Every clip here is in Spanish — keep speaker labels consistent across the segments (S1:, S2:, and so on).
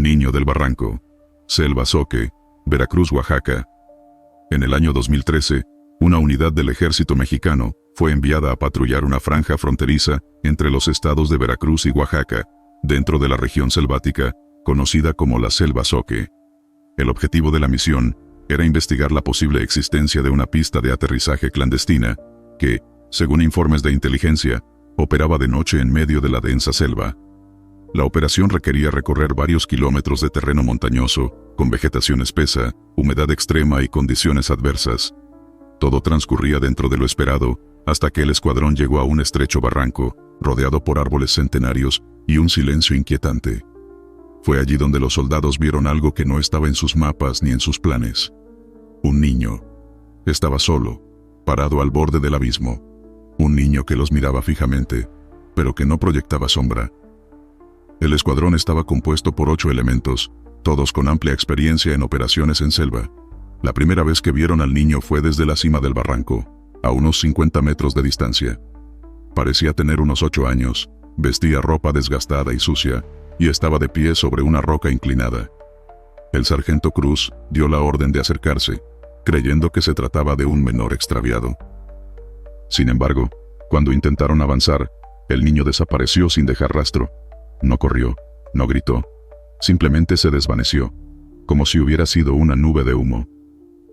S1: Niño del Barranco, Selva Zoque, Veracruz, Oaxaca. En el año 2013, una unidad del ejército mexicano fue enviada a patrullar una franja fronteriza entre los estados de Veracruz y Oaxaca, dentro de la región selvática, conocida como la Selva Zoque. El objetivo de la misión era investigar la posible existencia de una pista de aterrizaje clandestina que, según informes de inteligencia, operaba de noche en medio de la densa selva. La operación requería recorrer varios kilómetros de terreno montañoso, con vegetación espesa, humedad extrema y condiciones adversas. Todo transcurría dentro de lo esperado, hasta que el escuadrón llegó a un estrecho barranco, rodeado por árboles centenarios y un silencio inquietante. Fue allí donde los soldados vieron algo que no estaba en sus mapas ni en sus planes. Un niño. Estaba solo, parado al borde del abismo. Un niño que los miraba fijamente, pero que no proyectaba sombra. El escuadrón estaba compuesto por 8 elementos, todos con amplia experiencia en operaciones en selva. La primera vez que vieron al niño fue desde la cima del barranco, a unos 50 metros de distancia. Parecía tener unos 8 años, vestía ropa desgastada y sucia, y estaba de pie sobre una roca inclinada. El sargento Cruz dio la orden de acercarse, creyendo que se trataba de un menor extraviado. Sin embargo, cuando intentaron avanzar, el niño desapareció sin dejar rastro. No corrió, no gritó, simplemente se desvaneció, como si hubiera sido una nube de humo.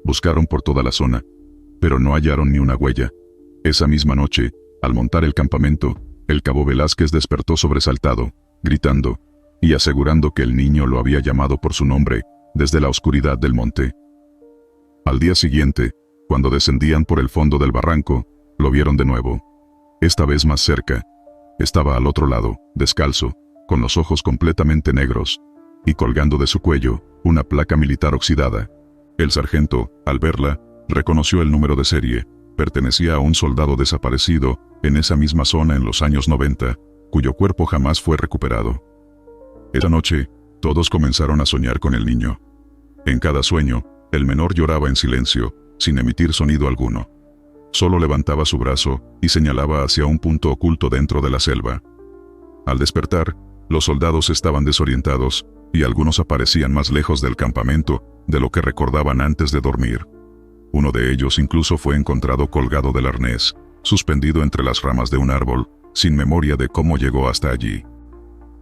S1: Buscaron por toda la zona, pero no hallaron ni una huella. Esa misma noche, al montar el campamento, el cabo Velázquez despertó sobresaltado, gritando, y asegurando que el niño lo había llamado por su nombre, desde la oscuridad del monte. Al día siguiente, cuando descendían por el fondo del barranco, lo vieron de nuevo. Esta vez más cerca. Estaba al otro lado, descalzo, con los ojos completamente negros, y colgando de su cuello, una placa militar oxidada. El sargento, al verla, reconoció el número de serie. Pertenecía a un soldado desaparecido, en esa misma zona en los años 90, cuyo cuerpo jamás fue recuperado. Esa noche, todos comenzaron a soñar con el niño. En cada sueño, el menor lloraba en silencio, sin emitir sonido alguno. Solo levantaba su brazo y señalaba hacia un punto oculto dentro de la selva. Al despertar, los soldados estaban desorientados, y algunos aparecían más lejos del campamento de lo que recordaban antes de dormir. Uno de ellos incluso fue encontrado colgado del arnés, suspendido entre las ramas de un árbol, sin memoria de cómo llegó hasta allí.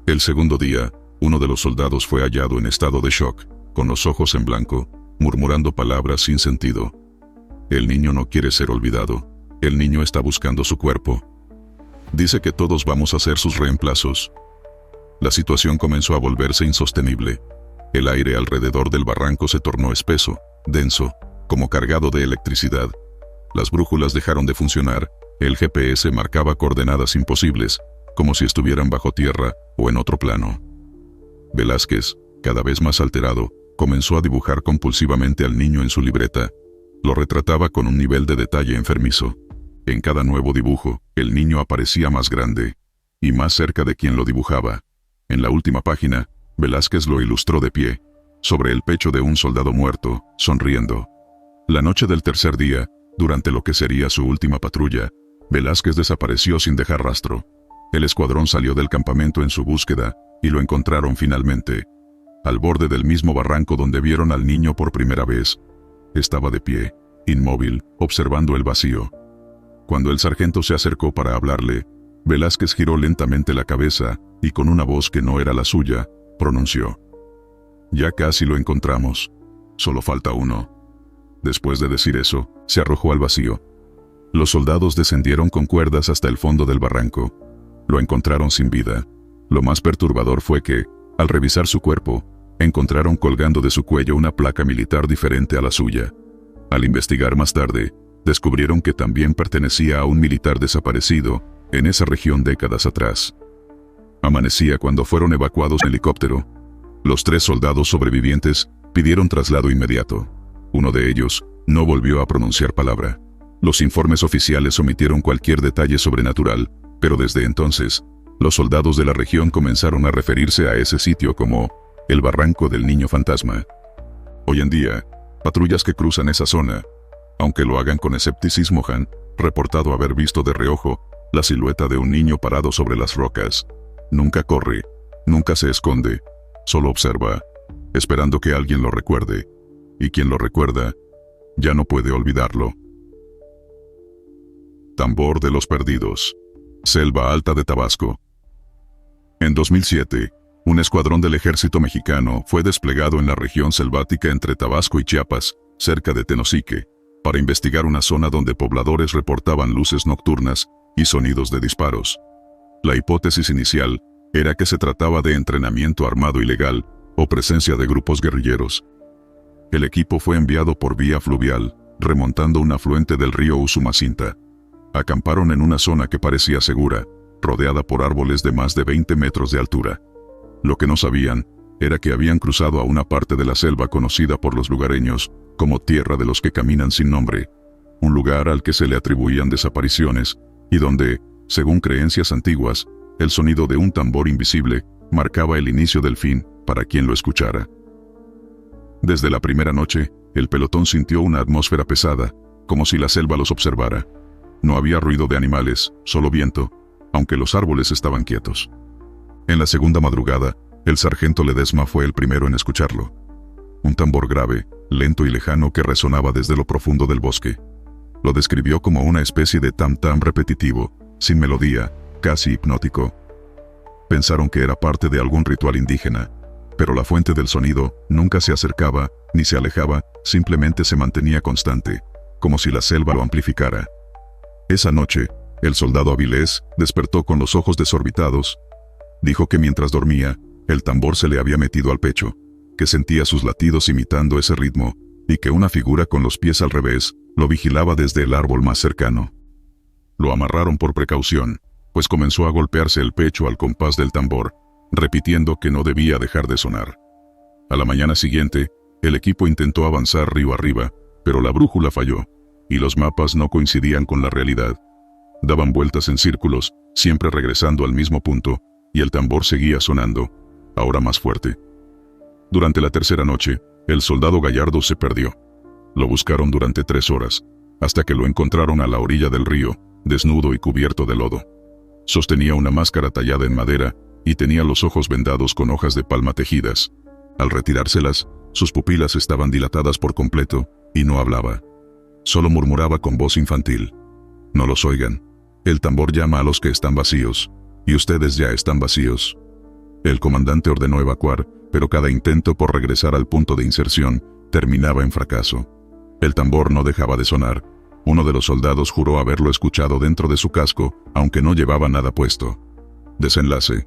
S1: El segundo día, uno de los soldados fue hallado en estado de shock, con los ojos en blanco, murmurando palabras sin sentido. El niño no quiere ser olvidado. El niño está buscando su cuerpo. Dice que todos vamos a ser sus reemplazos. La situación comenzó a volverse insostenible. El aire alrededor del barranco se tornó espeso, denso, como cargado de electricidad. Las brújulas dejaron de funcionar, el GPS marcaba coordenadas imposibles, como si estuvieran bajo tierra o en otro plano. Velázquez, cada vez más alterado, comenzó a dibujar compulsivamente al niño en su libreta. Lo retrataba con un nivel de detalle enfermizo. En cada nuevo dibujo, el niño aparecía más grande, y más cerca de quien lo dibujaba. En la última página, Velázquez lo ilustró de pie, sobre el pecho de un soldado muerto, sonriendo. La noche del tercer día, durante lo que sería su última patrulla, Velázquez desapareció sin dejar rastro. El escuadrón salió del campamento en su búsqueda, y lo encontraron finalmente. Al borde del mismo barranco donde vieron al niño por primera vez. Estaba de pie, inmóvil, observando el vacío. Cuando el sargento se acercó para hablarle, Velázquez giró lentamente la cabeza, y con una voz que no era la suya, pronunció: «Ya casi lo encontramos. Solo falta uno». Después de decir eso, se arrojó al vacío. Los soldados descendieron con cuerdas hasta el fondo del barranco. Lo encontraron sin vida. Lo más perturbador fue que, al revisar su cuerpo, encontraron colgando de su cuello una placa militar diferente a la suya. Al investigar más tarde, descubrieron que también pertenecía a un militar desaparecido en esa región décadas atrás. Amanecía cuando fueron evacuados en helicóptero. Los 3 soldados sobrevivientes pidieron traslado inmediato. Uno de ellos no volvió a pronunciar palabra. Los informes oficiales omitieron cualquier detalle sobrenatural, pero desde entonces, los soldados de la región comenzaron a referirse a ese sitio como el Barranco del Niño Fantasma. Hoy en día, patrullas que cruzan esa zona, aunque lo hagan con escepticismo, han reportado haber visto de reojo la silueta de un niño parado sobre las rocas. Nunca corre, nunca se esconde, solo observa, esperando que alguien lo recuerde, y quien lo recuerda, ya no puede olvidarlo. Tambor de los Perdidos. Selva Alta de Tabasco. En 2007, un escuadrón del ejército mexicano fue desplegado en la región selvática entre Tabasco y Chiapas, cerca de Tenosique, para investigar una zona donde pobladores reportaban luces nocturnas y sonidos de disparos. La hipótesis inicial era que se trataba de entrenamiento armado ilegal o presencia de grupos guerrilleros. El equipo fue enviado por vía fluvial, remontando un afluente del río Usumacinta. Acamparon en una zona que parecía segura, rodeada por árboles de más de 20 metros de altura. Lo que no sabían era que habían cruzado a una parte de la selva conocida por los lugareños como Tierra de los que caminan sin nombre, un lugar al que se le atribuían desapariciones y donde, según creencias antiguas, el sonido de un tambor invisible marcaba el inicio del fin para quien lo escuchara. Desde la primera noche, el pelotón sintió una atmósfera pesada, como si la selva los observara. No había ruido de animales, solo viento, aunque los árboles estaban quietos. En la segunda madrugada, el sargento Ledesma fue el primero en escucharlo. Un tambor grave, lento y lejano que resonaba desde lo profundo del bosque. Lo describió como una especie de tam-tam repetitivo, sin melodía, casi hipnótico. Pensaron que era parte de algún ritual indígena, pero la fuente del sonido nunca se acercaba ni se alejaba, simplemente se mantenía constante, como si la selva lo amplificara. Esa noche, el soldado Avilés despertó con los ojos desorbitados. Dijo que mientras dormía, el tambor se le había metido al pecho, que sentía sus latidos imitando ese ritmo, y que una figura con los pies al revés lo vigilaba desde el árbol más cercano. Lo amarraron por precaución, pues comenzó a golpearse el pecho al compás del tambor, repitiendo que no debía dejar de sonar. A la mañana siguiente, el equipo intentó avanzar río arriba, pero la brújula falló, y los mapas no coincidían con la realidad. Daban vueltas en círculos, siempre regresando al mismo punto, y el tambor seguía sonando, ahora más fuerte. Durante la tercera noche, el soldado Gallardo se perdió. Lo buscaron durante 3 horas, hasta que lo encontraron a la orilla del río, desnudo y cubierto de lodo. Sostenía una máscara tallada en madera, y tenía los ojos vendados con hojas de palma tejidas. Al retirárselas, sus pupilas estaban dilatadas por completo, y no hablaba. Solo murmuraba con voz infantil. No los oigan. El tambor llama a los que están vacíos, y ustedes ya están vacíos. El comandante ordenó evacuar, pero cada intento por regresar al punto de inserción terminaba en fracaso. El tambor no dejaba de sonar. Uno de los soldados juró haberlo escuchado dentro de su casco, aunque no llevaba nada puesto. Desenlace.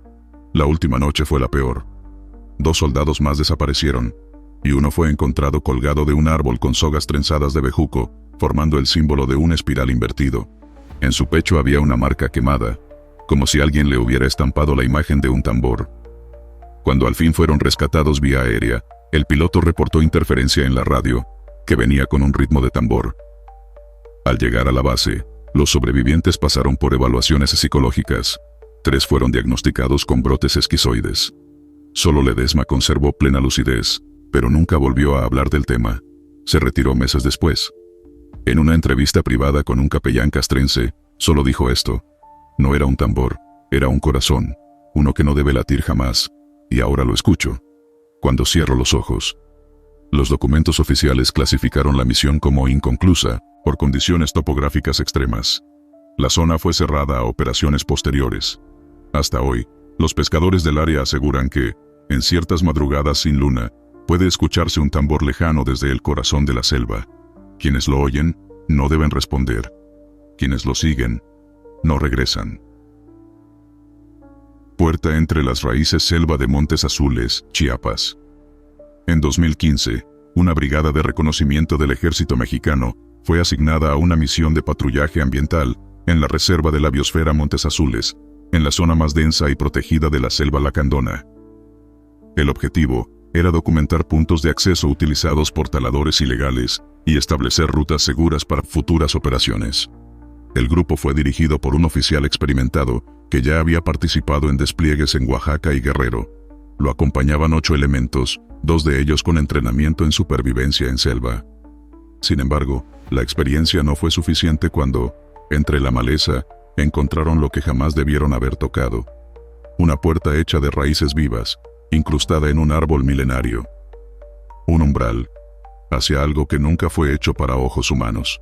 S1: La última noche fue la peor. 2 soldados más desaparecieron, y uno fue encontrado colgado de un árbol con sogas trenzadas de bejuco, formando el símbolo de un espiral invertido. En su pecho había una marca quemada, como si alguien le hubiera estampado la imagen de un tambor. Cuando al fin fueron rescatados vía aérea, el piloto reportó interferencia en la radio, que venía con un ritmo de tambor. Al llegar a la base, los sobrevivientes pasaron por evaluaciones psicológicas. 3 fueron diagnosticados con brotes esquizoides. Solo Ledesma conservó plena lucidez, pero nunca volvió a hablar del tema. Se retiró meses después. En una entrevista privada con un capellán castrense, solo dijo esto: no era un tambor, era un corazón, uno que no debe latir jamás, y ahora lo escucho, cuando cierro los ojos. Los documentos oficiales clasificaron la misión como inconclusa, por condiciones topográficas extremas. La zona fue cerrada a operaciones posteriores. Hasta hoy, los pescadores del área aseguran que, en ciertas madrugadas sin luna, puede escucharse un tambor lejano desde el corazón de la selva. Quienes lo oyen, no deben responder. Quienes lo siguen, no regresan. Puerta entre las raíces. Selva de Montes Azules, Chiapas. En 2015, una brigada de reconocimiento del ejército mexicano fue asignada a una misión de patrullaje ambiental en la reserva de la biosfera Montes Azules, en la zona más densa y protegida de la selva lacandona. El objetivo era documentar puntos de acceso utilizados por taladores ilegales y establecer rutas seguras para futuras operaciones. El grupo fue dirigido por un oficial experimentado que ya había participado en despliegues en Oaxaca y Guerrero. Lo acompañaban 8 elementos, 2 de ellos con entrenamiento en supervivencia en selva. Sin embargo, la experiencia no fue suficiente cuando, entre la maleza, encontraron lo que jamás debieron haber tocado. Una puerta hecha de raíces vivas, incrustada en un árbol milenario. Un umbral, hacia algo que nunca fue hecho para ojos humanos.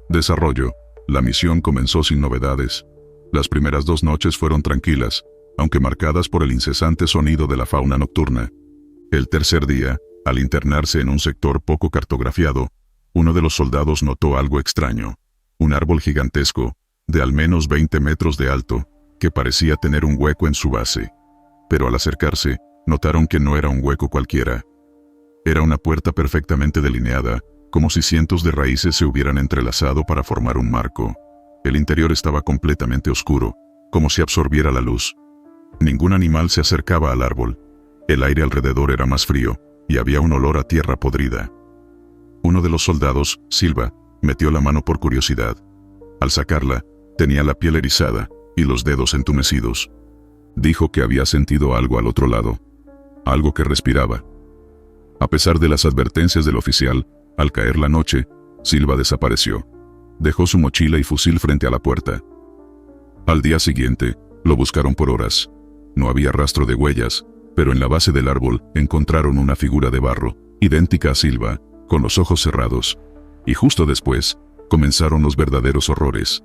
S1: Desarrollo. La misión comenzó sin novedades. Las primeras 2 noches fueron tranquilas, aunque marcadas por el incesante sonido de la fauna nocturna. El tercer día, al internarse en un sector poco cartografiado, uno de los soldados notó algo extraño. Un árbol gigantesco, de al menos 20 metros de alto, que parecía tener un hueco en su base. Pero al acercarse, notaron que no era un hueco cualquiera. Era una puerta perfectamente delineada, como si cientos de raíces se hubieran entrelazado para formar un marco. El interior estaba completamente oscuro, como si absorbiera la luz. Ningún animal se acercaba al árbol. El aire alrededor era más frío, y había un olor a tierra podrida. Uno de los soldados, Silva, metió la mano por curiosidad. Al sacarla, tenía la piel erizada y los dedos entumecidos. Dijo que había sentido algo al otro lado. Algo que respiraba. A pesar de las advertencias del oficial, al caer la noche, Silva desapareció. Dejó su mochila y fusil frente a la puerta. Al día siguiente, lo buscaron por horas. No había rastro de huellas, pero en la base del árbol encontraron una figura de barro, idéntica a Silva, con los ojos cerrados. Y justo después, comenzaron los verdaderos horrores.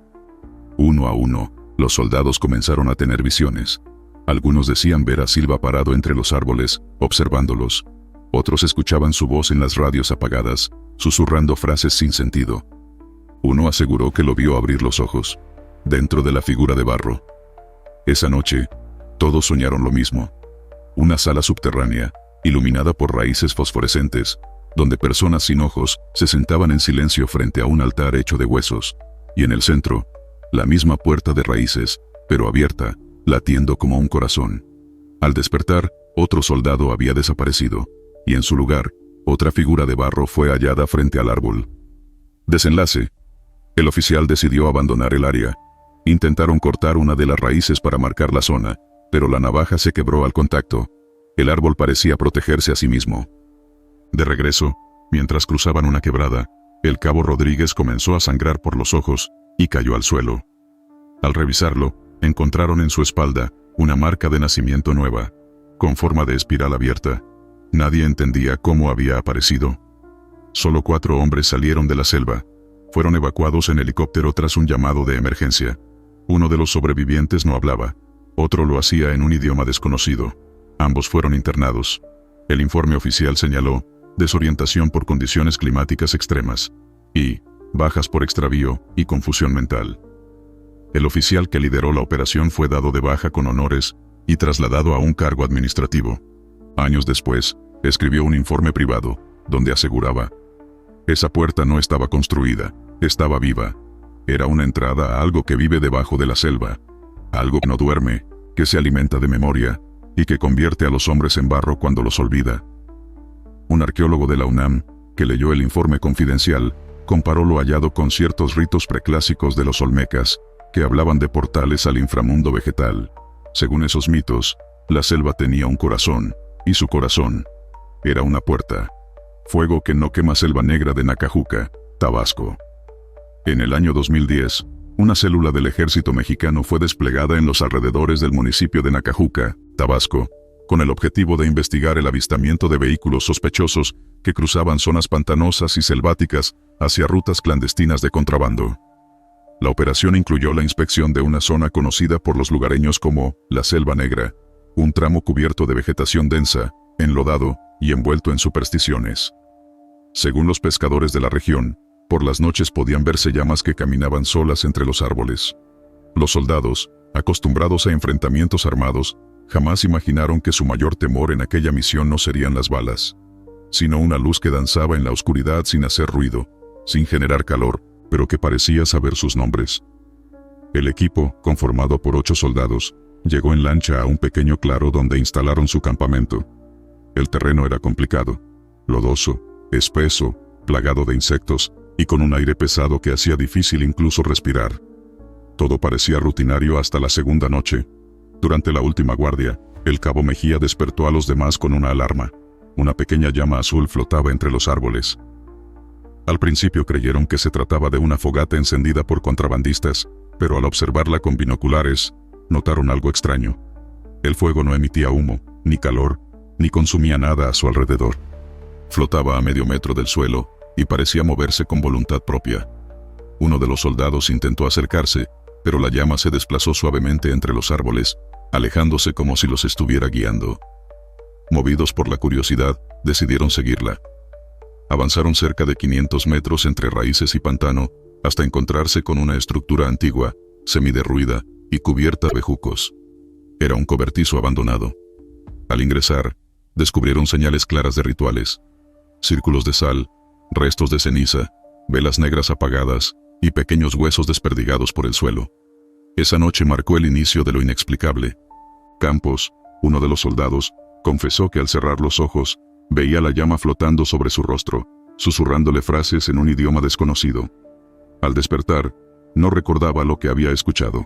S1: Uno a uno, los soldados comenzaron a tener visiones. Algunos decían ver a Silva parado entre los árboles, observándolos. Otros escuchaban su voz en las radios apagadas, susurrando frases sin sentido. Uno aseguró que lo vio abrir los ojos, dentro de la figura de barro. Esa noche, todos soñaron lo mismo. Una sala subterránea, iluminada por raíces fosforescentes, donde personas sin ojos se sentaban en silencio frente a un altar hecho de huesos, y en el centro, la misma puerta de raíces, pero abierta, latiendo como un corazón. Al despertar, otro soldado había desaparecido, y en su lugar, otra figura de barro fue hallada frente al árbol. Desenlace. El oficial decidió abandonar el área. Intentaron cortar una de las raíces para marcar la zona, pero la navaja se quebró al contacto. El árbol parecía protegerse a sí mismo. De regreso, mientras cruzaban una quebrada, el cabo Rodríguez comenzó a sangrar por los ojos y cayó al suelo. Al revisarlo, encontraron en su espalda una marca de nacimiento nueva, con forma de espiral abierta. Nadie entendía cómo había aparecido. Solo 4 hombres salieron de la selva. Fueron evacuados en helicóptero tras un llamado de emergencia. Uno de los sobrevivientes no hablaba. Otro lo hacía en un idioma desconocido. Ambos fueron internados. El informe oficial señaló desorientación por condiciones climáticas extremas y bajas por extravío y confusión mental. El oficial que lideró la operación fue dado de baja con honores y trasladado a un cargo administrativo. Años después, escribió un informe privado, donde aseguraba: esa puerta no estaba construida, estaba viva. Era una entrada a algo que vive debajo de la selva. Algo que no duerme, que se alimenta de memoria, y que convierte a los hombres en barro cuando los olvida. Un arqueólogo de la UNAM, que leyó el informe confidencial, comparó lo hallado con ciertos ritos preclásicos de los olmecas, que hablaban de portales al inframundo vegetal. Según esos mitos, la selva tenía un corazón, y su corazón era una puerta. Fuego que no quema. Selva Negra de Nacajuca, Tabasco. En el año 2010, una célula del ejército mexicano fue desplegada en los alrededores del municipio de Nacajuca, Tabasco, con el objetivo de investigar el avistamiento de vehículos sospechosos que cruzaban zonas pantanosas y selváticas hacia rutas clandestinas de contrabando. La operación incluyó la inspección de una zona conocida por los lugareños como la Selva Negra, un tramo cubierto de vegetación densa, enlodado y envuelto en supersticiones. Según los pescadores de la región, por las noches podían verse llamas que caminaban solas entre los árboles. Los soldados, acostumbrados a enfrentamientos armados, jamás imaginaron que su mayor temor en aquella misión no serían las balas, sino una luz que danzaba en la oscuridad sin hacer ruido, sin generar calor, pero que parecía saber sus nombres. El equipo, conformado por 8 soldados, llegó en lancha a un pequeño claro donde instalaron su campamento. El terreno era complicado, lodoso, espeso, plagado de insectos, y con un aire pesado que hacía difícil incluso respirar. Todo parecía rutinario hasta la segunda noche. Durante la última guardia, el cabo Mejía despertó a los demás con una alarma. Una pequeña llama azul flotaba entre los árboles. Al principio creyeron que se trataba de una fogata encendida por contrabandistas, pero al observarla con binoculares, notaron algo extraño. El fuego no emitía humo, ni calor, ni consumía nada a su alrededor. Flotaba a medio metro del suelo y parecía moverse con voluntad propia. Uno de los soldados intentó acercarse, pero la llama se desplazó suavemente entre los árboles, alejándose como si los estuviera guiando. Movidos por la curiosidad, decidieron seguirla. Avanzaron cerca de 500 metros entre raíces y pantano, hasta encontrarse con una estructura antigua, semiderruida y cubierta de bejucos. Era un cobertizo abandonado. Al ingresar, descubrieron señales claras de rituales: círculos de sal, restos de ceniza, velas negras apagadas y pequeños huesos desperdigados por el suelo. Esa noche marcó el inicio de lo inexplicable. Campos, uno de los soldados, confesó que al cerrar los ojos, veía la llama flotando sobre su rostro, susurrándole frases en un idioma desconocido. Al despertar, no recordaba lo que había escuchado.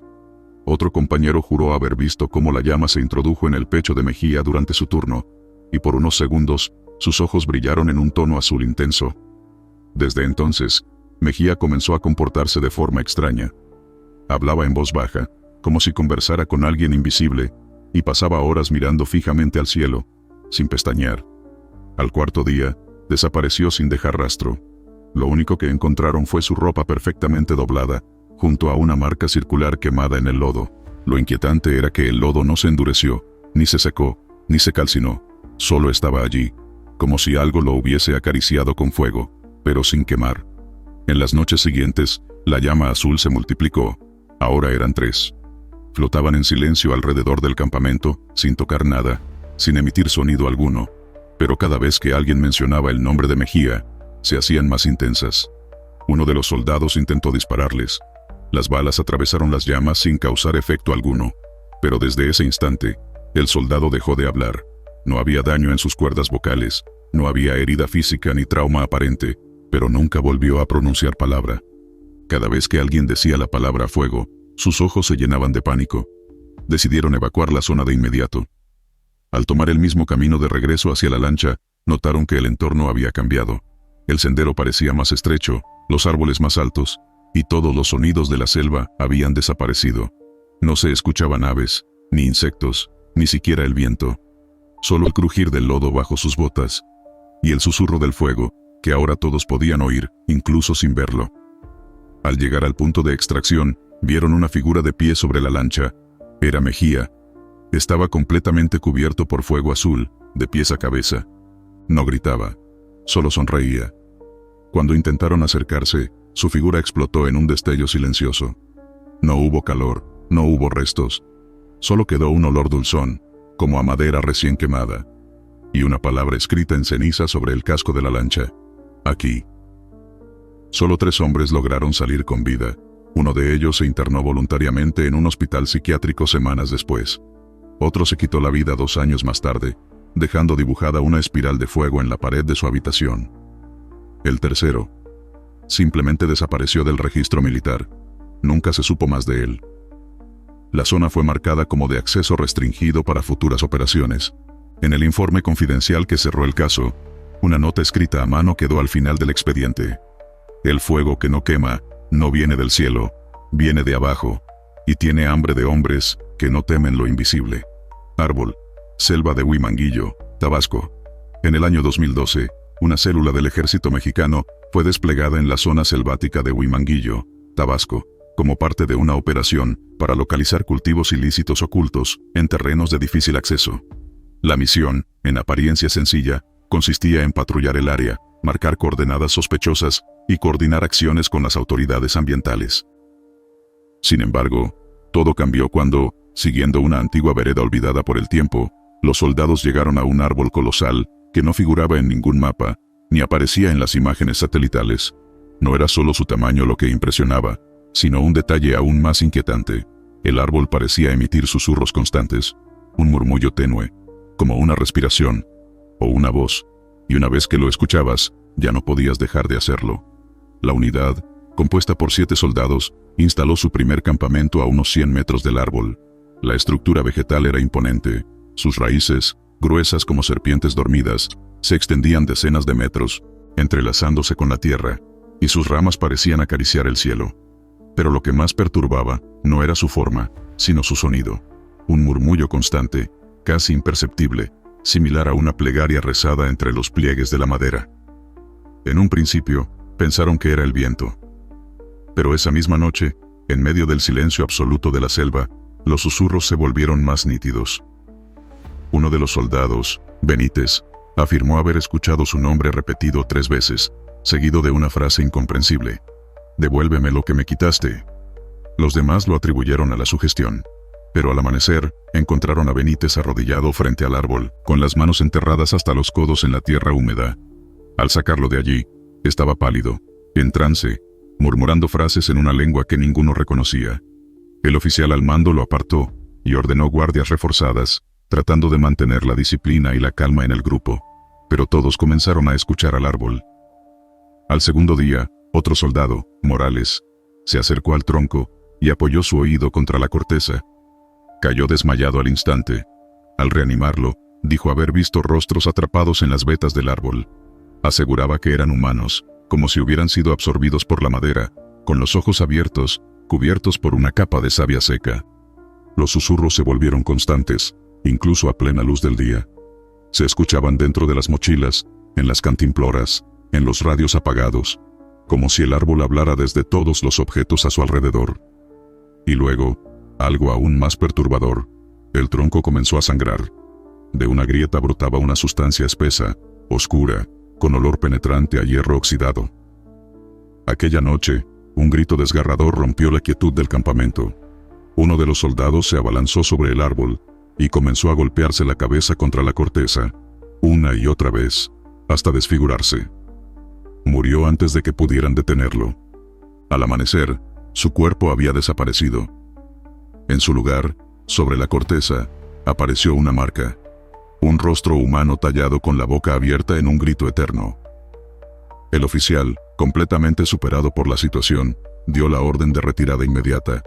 S1: Otro compañero juró haber visto cómo la llama se introdujo en el pecho de Mejía durante su turno, y por unos segundos, sus ojos brillaron en un tono azul intenso. Desde entonces, Mejía comenzó a comportarse de forma extraña. Hablaba en voz baja, como si conversara con alguien invisible, y pasaba horas mirando fijamente al cielo, sin pestañear. Al cuarto día, desapareció sin dejar rastro. Lo único que encontraron fue su ropa perfectamente doblada, junto a una marca circular quemada en el lodo. Lo inquietante era que el lodo no se endureció, ni se secó, ni se calcinó. Solo estaba allí, como si algo lo hubiese acariciado con fuego, pero sin quemar. En las noches siguientes, la llama azul se multiplicó. Ahora eran 3. Flotaban en silencio alrededor del campamento, sin tocar nada, sin emitir sonido alguno. Pero cada vez que alguien mencionaba el nombre de Mejía, se hacían más intensas. Uno de los soldados intentó dispararles. Las balas atravesaron las llamas sin causar efecto alguno. Pero desde ese instante, el soldado dejó de hablar. No había daño en sus cuerdas vocales, no había herida física ni trauma aparente, pero nunca volvió a pronunciar palabra. Cada vez que alguien decía la palabra fuego, sus ojos se llenaban de pánico. Decidieron evacuar la zona de inmediato. Al tomar el mismo camino de regreso hacia la lancha, notaron que el entorno había cambiado. El sendero parecía más estrecho, los árboles más altos, y todos los sonidos de la selva habían desaparecido. No se escuchaban aves, ni insectos, ni siquiera el viento. Solo el crujir del lodo bajo sus botas, y el susurro del fuego, que ahora todos podían oír, incluso sin verlo. Al llegar al punto de extracción, vieron una figura de pie sobre la lancha. Era Mejía. Estaba completamente cubierto por fuego azul, de pies a cabeza. No gritaba, solo sonreía. Cuando intentaron acercarse, su figura explotó en un destello silencioso. No hubo calor, no hubo restos. Solo quedó un olor dulzón, como a madera recién quemada. Y una palabra escrita en ceniza sobre el casco de la lancha: aquí. Solo 3 hombres lograron salir con vida. Uno de ellos se internó voluntariamente en un hospital psiquiátrico semanas después. Otro se quitó la vida 2 años más tarde, dejando dibujada una espiral de fuego en la pared de su habitación. El tercero simplemente desapareció del registro militar. Nunca se supo más de él. La zona fue marcada como de acceso restringido para futuras operaciones. En el informe confidencial que cerró el caso, una nota escrita a mano quedó al final del expediente: el fuego que no quema, no viene del cielo, viene de abajo, y tiene hambre de hombres que no temen lo invisible. Árbol, selva de Huimanguillo, Tabasco. En el año 2012, una célula del ejército mexicano fue desplegada en la zona selvática de Huimanguillo, Tabasco, como parte de una operación para localizar cultivos ilícitos ocultos en terrenos de difícil acceso. La misión, en apariencia sencilla, consistía en patrullar el área, marcar coordenadas sospechosas y coordinar acciones con las autoridades ambientales. Sin embargo, todo cambió cuando, siguiendo una antigua vereda olvidada por el tiempo, los soldados llegaron a un árbol colosal que no figuraba en ningún mapa, ni aparecía en las imágenes satelitales. No era solo su tamaño lo que impresionaba, sino un detalle aún más inquietante. El árbol parecía emitir susurros constantes, un murmullo tenue, como una respiración, o una voz, y una vez que lo escuchabas, ya no podías dejar de hacerlo. La unidad, compuesta por 7 soldados, instaló su primer campamento a unos 100 metros del árbol. La estructura vegetal era imponente. Sus raíces, gruesas como serpientes dormidas, se extendían decenas de metros, entrelazándose con la tierra, y sus ramas parecían acariciar el cielo. Pero lo que más perturbaba no era su forma, sino su sonido. Un murmullo constante, casi imperceptible, similar a una plegaria rezada entre los pliegues de la madera. En un principio, pensaron que era el viento. Pero esa misma noche, en medio del silencio absoluto de la selva, los susurros se volvieron más nítidos. Uno de los soldados, Benítez, afirmó haber escuchado su nombre repetido 3 veces, seguido de una frase incomprensible: «Devuélveme lo que me quitaste». Los demás lo atribuyeron a la sugestión. Pero al amanecer, encontraron a Benítez arrodillado frente al árbol, con las manos enterradas hasta los codos en la tierra húmeda. Al sacarlo de allí, estaba pálido, en trance, murmurando frases en una lengua que ninguno reconocía. El oficial al mando lo apartó y ordenó guardias reforzadas, tratando de mantener la disciplina y la calma en el grupo. Pero todos comenzaron a escuchar al árbol. Al segundo día, otro soldado, Morales, se acercó al tronco y apoyó su oído contra la corteza. Cayó desmayado al instante. Al reanimarlo, dijo haber visto rostros atrapados en las vetas del árbol. Aseguraba que eran humanos, como si hubieran sido absorbidos por la madera, con los ojos abiertos, cubiertos por una capa de savia seca. Los susurros se volvieron constantes, incluso a plena luz del día. Se escuchaban dentro de las mochilas, en las cantimploras, en los radios apagados, como si el árbol hablara desde todos los objetos a su alrededor. Y luego, algo aún más perturbador, el tronco comenzó a sangrar. De una grieta brotaba una sustancia espesa, oscura, con olor penetrante a hierro oxidado. Aquella noche, un grito desgarrador rompió la quietud del campamento. Uno de los soldados se abalanzó sobre el árbol y comenzó a golpearse la cabeza contra la corteza, una y otra vez, hasta desfigurarse. Murió antes de que pudieran detenerlo. Al amanecer, su cuerpo había desaparecido. En su lugar, sobre la corteza, apareció una marca. Un rostro humano tallado con la boca abierta en un grito eterno. El oficial, completamente superado por la situación, dio la orden de retirada inmediata.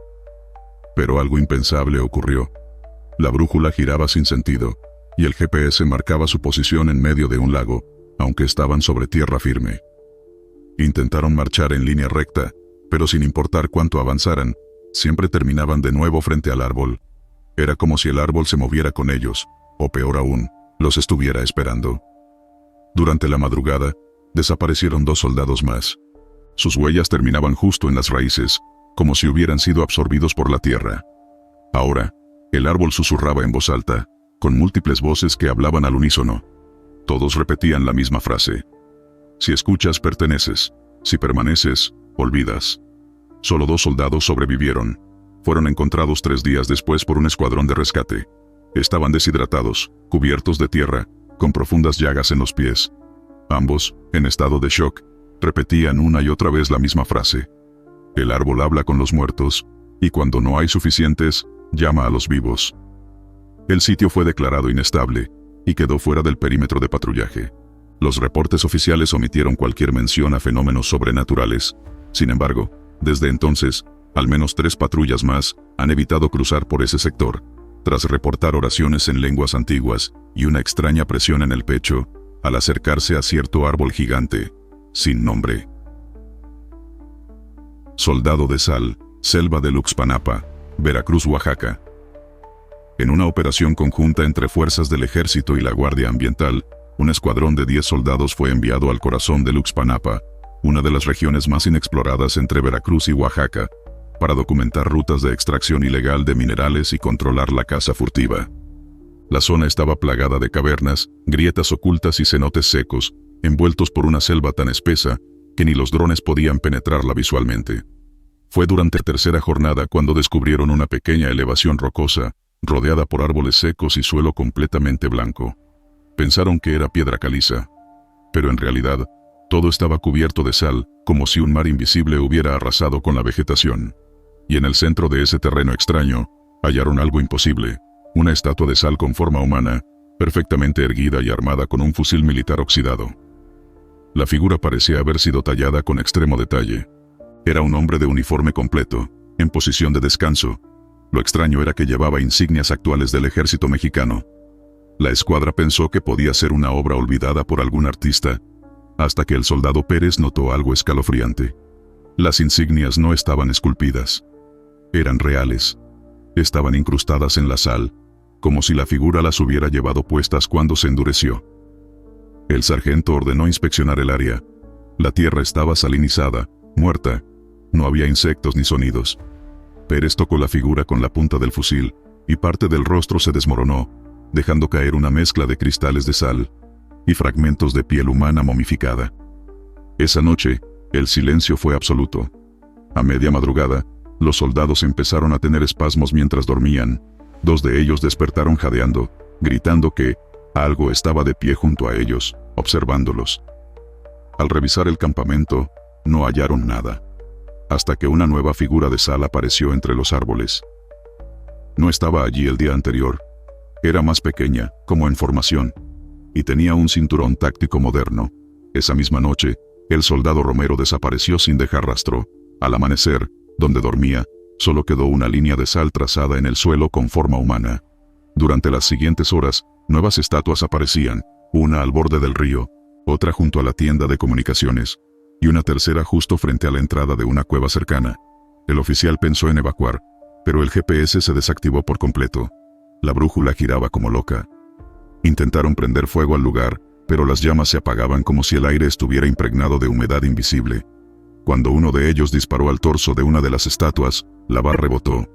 S1: Pero algo impensable ocurrió. La brújula giraba sin sentido, y el GPS marcaba su posición en medio de un lago, aunque estaban sobre tierra firme. Intentaron marchar en línea recta, pero sin importar cuánto avanzaran, siempre terminaban de nuevo frente al árbol. Era como si el árbol se moviera con ellos, o peor aún, los estuviera esperando. Durante la madrugada, desaparecieron 2 soldados más. Sus huellas terminaban justo en las raíces, como si hubieran sido absorbidos por la tierra. Ahora, el árbol susurraba en voz alta, con múltiples voces que hablaban al unísono. Todos repetían la misma frase: si escuchas, perteneces; si permaneces, olvidas. Solo 2 soldados sobrevivieron. Fueron encontrados 3 días después por un escuadrón de rescate. Estaban deshidratados, cubiertos de tierra, con profundas llagas en los pies. Ambos, en estado de shock, repetían una y otra vez la misma frase: el árbol habla con los muertos, y cuando no hay suficientes, llama a los vivos. El sitio fue declarado inestable, y quedó fuera del perímetro de patrullaje. Los reportes oficiales omitieron cualquier mención a fenómenos sobrenaturales. Sin embargo, desde entonces, al menos 3 patrullas más han evitado cruzar por ese sector, tras reportar oraciones en lenguas antiguas y una extraña presión en el pecho, al acercarse a cierto árbol gigante, sin nombre. Soldado de Sal, selva de Luxpanapa, Veracruz, Oaxaca. En una operación conjunta entre fuerzas del Ejército y la Guardia Ambiental, un escuadrón de 10 soldados fue enviado al corazón de Luxpanapa, una de las regiones más inexploradas entre Veracruz y Oaxaca, para documentar rutas de extracción ilegal de minerales y controlar la caza furtiva. La zona estaba plagada de cavernas, grietas ocultas y cenotes secos, envueltos por una selva tan espesa que ni los drones podían penetrarla visualmente. Fue durante la tercera jornada cuando descubrieron una pequeña elevación rocosa, rodeada por árboles secos y suelo completamente blanco. Pensaron que era piedra caliza, pero en realidad, todo estaba cubierto de sal, como si un mar invisible hubiera arrasado con la vegetación. Y en el centro de ese terreno extraño, hallaron algo imposible: una estatua de sal con forma humana, perfectamente erguida y armada con un fusil militar oxidado. La figura parecía haber sido tallada con extremo detalle. Era un hombre de uniforme completo, en posición de descanso. Lo extraño era que llevaba insignias actuales del ejército mexicano. La escuadra pensó que podía ser una obra olvidada por algún artista, hasta que el soldado Pérez notó algo escalofriante. Las insignias no estaban esculpidas. Eran reales. Estaban incrustadas en la sal, como si la figura las hubiera llevado puestas cuando se endureció. El sargento ordenó inspeccionar el área. La tierra estaba salinizada, muerta. No había insectos ni sonidos. Pérez tocó la figura con la punta del fusil, y parte del rostro se desmoronó, dejando caer una mezcla de cristales de sal y fragmentos de piel humana momificada. Esa noche, el silencio fue absoluto. A media madrugada, los soldados empezaron a tener espasmos mientras dormían. 2 de ellos despertaron jadeando, gritando que algo estaba de pie junto a ellos, observándolos. Al revisar el campamento, no hallaron nada, hasta que una nueva figura de sal apareció entre los árboles. No estaba allí el día anterior. Era más pequeña, como en formación, y tenía un cinturón táctico moderno. Esa misma noche, el soldado Romero desapareció sin dejar rastro. Al amanecer, donde dormía, solo quedó una línea de sal trazada en el suelo con forma humana. Durante las siguientes horas, nuevas estatuas aparecían, una al borde del río, otra junto a la tienda de comunicaciones, y una tercera justo frente a la entrada de una cueva cercana. El oficial pensó en evacuar, pero el GPS se desactivó por completo. La brújula giraba como loca. Intentaron prender fuego al lugar, pero las llamas se apagaban como si el aire estuviera impregnado de humedad invisible. Cuando uno de ellos disparó al torso de una de las estatuas, la bala rebotó.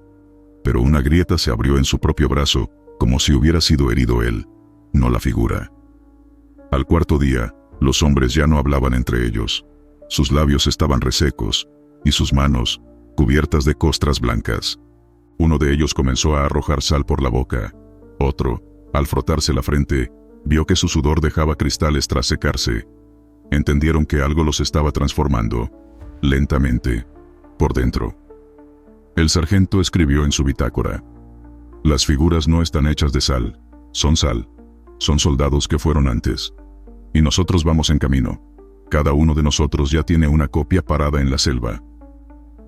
S1: Pero una grieta se abrió en su propio brazo, como si hubiera sido herido él, no la figura. Al cuarto día, los hombres ya no hablaban entre ellos. Sus labios estaban resecos, y sus manos, cubiertas de costras blancas. Uno de ellos comenzó a arrojar sal por la boca. Otro, al frotarse la frente, vio que su sudor dejaba cristales tras secarse. Entendieron que algo los estaba transformando, lentamente, por dentro. El sargento escribió en su bitácora: las figuras no están hechas de sal, son sal. Son soldados que fueron antes. Y nosotros vamos en camino. Cada uno de nosotros ya tiene una copia parada en la selva.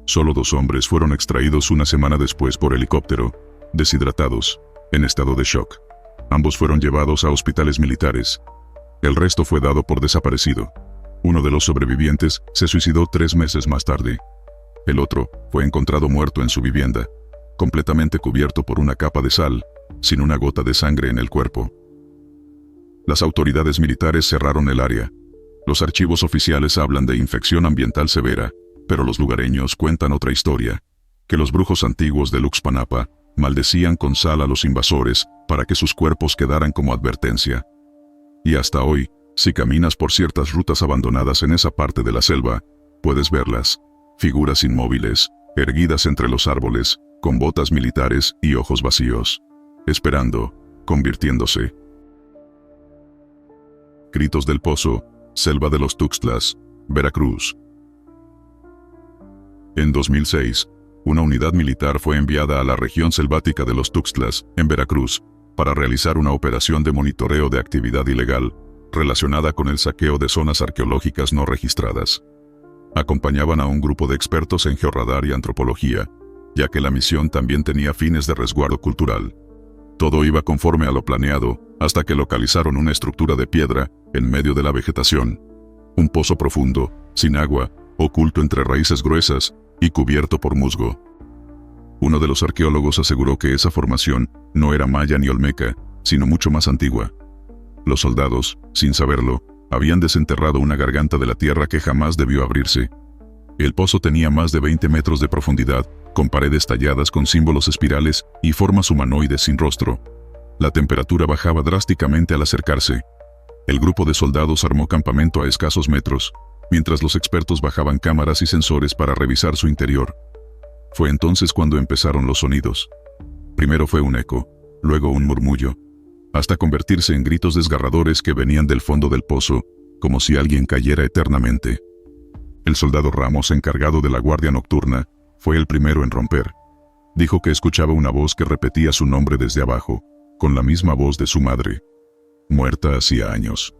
S1: Solo 2 hombres fueron extraídos una semana después por helicóptero, deshidratados, en estado de shock. Ambos fueron llevados a hospitales militares. El resto fue dado por desaparecido. Uno de los sobrevivientes se suicidó 3 meses más tarde. El otro fue encontrado muerto en su vivienda, completamente cubierto por una capa de sal, sin una gota de sangre en el cuerpo. Las autoridades militares cerraron el área. Los archivos oficiales hablan de infección ambiental severa, pero los lugareños cuentan otra historia, que los brujos antiguos de Luxpanapa maldecían con sal a los invasores para que sus cuerpos quedaran como advertencia. Y hasta hoy, si caminas por ciertas rutas abandonadas en esa parte de la selva, puedes verlas, figuras inmóviles, erguidas entre los árboles, con botas militares y ojos vacíos, esperando, convirtiéndose. Gritos del Pozo, Selva de los Tuxtlas, Veracruz. En 2006, una unidad militar fue enviada a la región selvática de los Tuxtlas, en Veracruz, para realizar una operación de monitoreo de actividad ilegal, relacionada con el saqueo de zonas arqueológicas no registradas. Acompañaban a un grupo de expertos en georradar y antropología, ya que la misión también tenía fines de resguardo cultural. Todo iba conforme a lo planeado, hasta que localizaron una estructura de piedra, en medio de la vegetación. Un pozo profundo, sin agua, oculto entre raíces gruesas, y cubierto por musgo. Uno de los arqueólogos aseguró que esa formación no era maya ni olmeca, sino mucho más antigua. Los soldados, sin saberlo, habían desenterrado una garganta de la tierra que jamás debió abrirse. El pozo tenía más de 20 metros de profundidad, con paredes talladas con símbolos espirales y formas humanoides sin rostro. La temperatura bajaba drásticamente al acercarse. El grupo de soldados armó campamento a escasos metros, mientras los expertos bajaban cámaras y sensores para revisar su interior. Fue entonces cuando empezaron los sonidos. Primero fue un eco, luego un murmullo, hasta convertirse en gritos desgarradores que venían del fondo del pozo, como si alguien cayera eternamente. El soldado Ramos, encargado de la guardia nocturna, fue el primero en romper. Dijo que escuchaba una voz que repetía su nombre desde abajo, con la misma voz de su madre, muerta hacía años.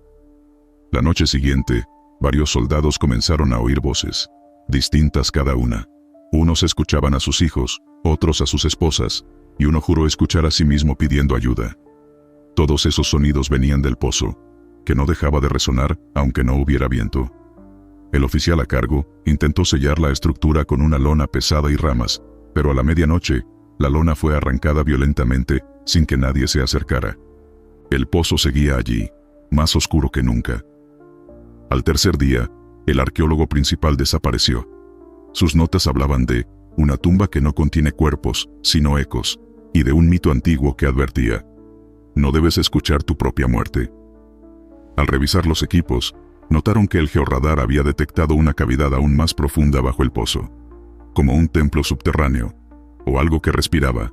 S1: La noche siguiente, varios soldados comenzaron a oír voces, distintas cada una. Unos escuchaban a sus hijos, otros a sus esposas, y uno juró escuchar a sí mismo pidiendo ayuda. Todos esos sonidos venían del pozo, que no dejaba de resonar aunque no hubiera viento. El oficial a cargo intentó sellar la estructura con una lona pesada y ramas, pero a la medianoche, la lona fue arrancada violentamente, sin que nadie se acercara. El pozo seguía allí, más oscuro que nunca. Al tercer día, el arqueólogo principal desapareció. Sus notas hablaban de una tumba que no contiene cuerpos, sino ecos, y de un mito antiguo que advertía: no debes escuchar tu propia muerte. Al revisar los equipos, notaron que el georradar había detectado una cavidad aún más profunda bajo el pozo, como un templo subterráneo, o algo que respiraba.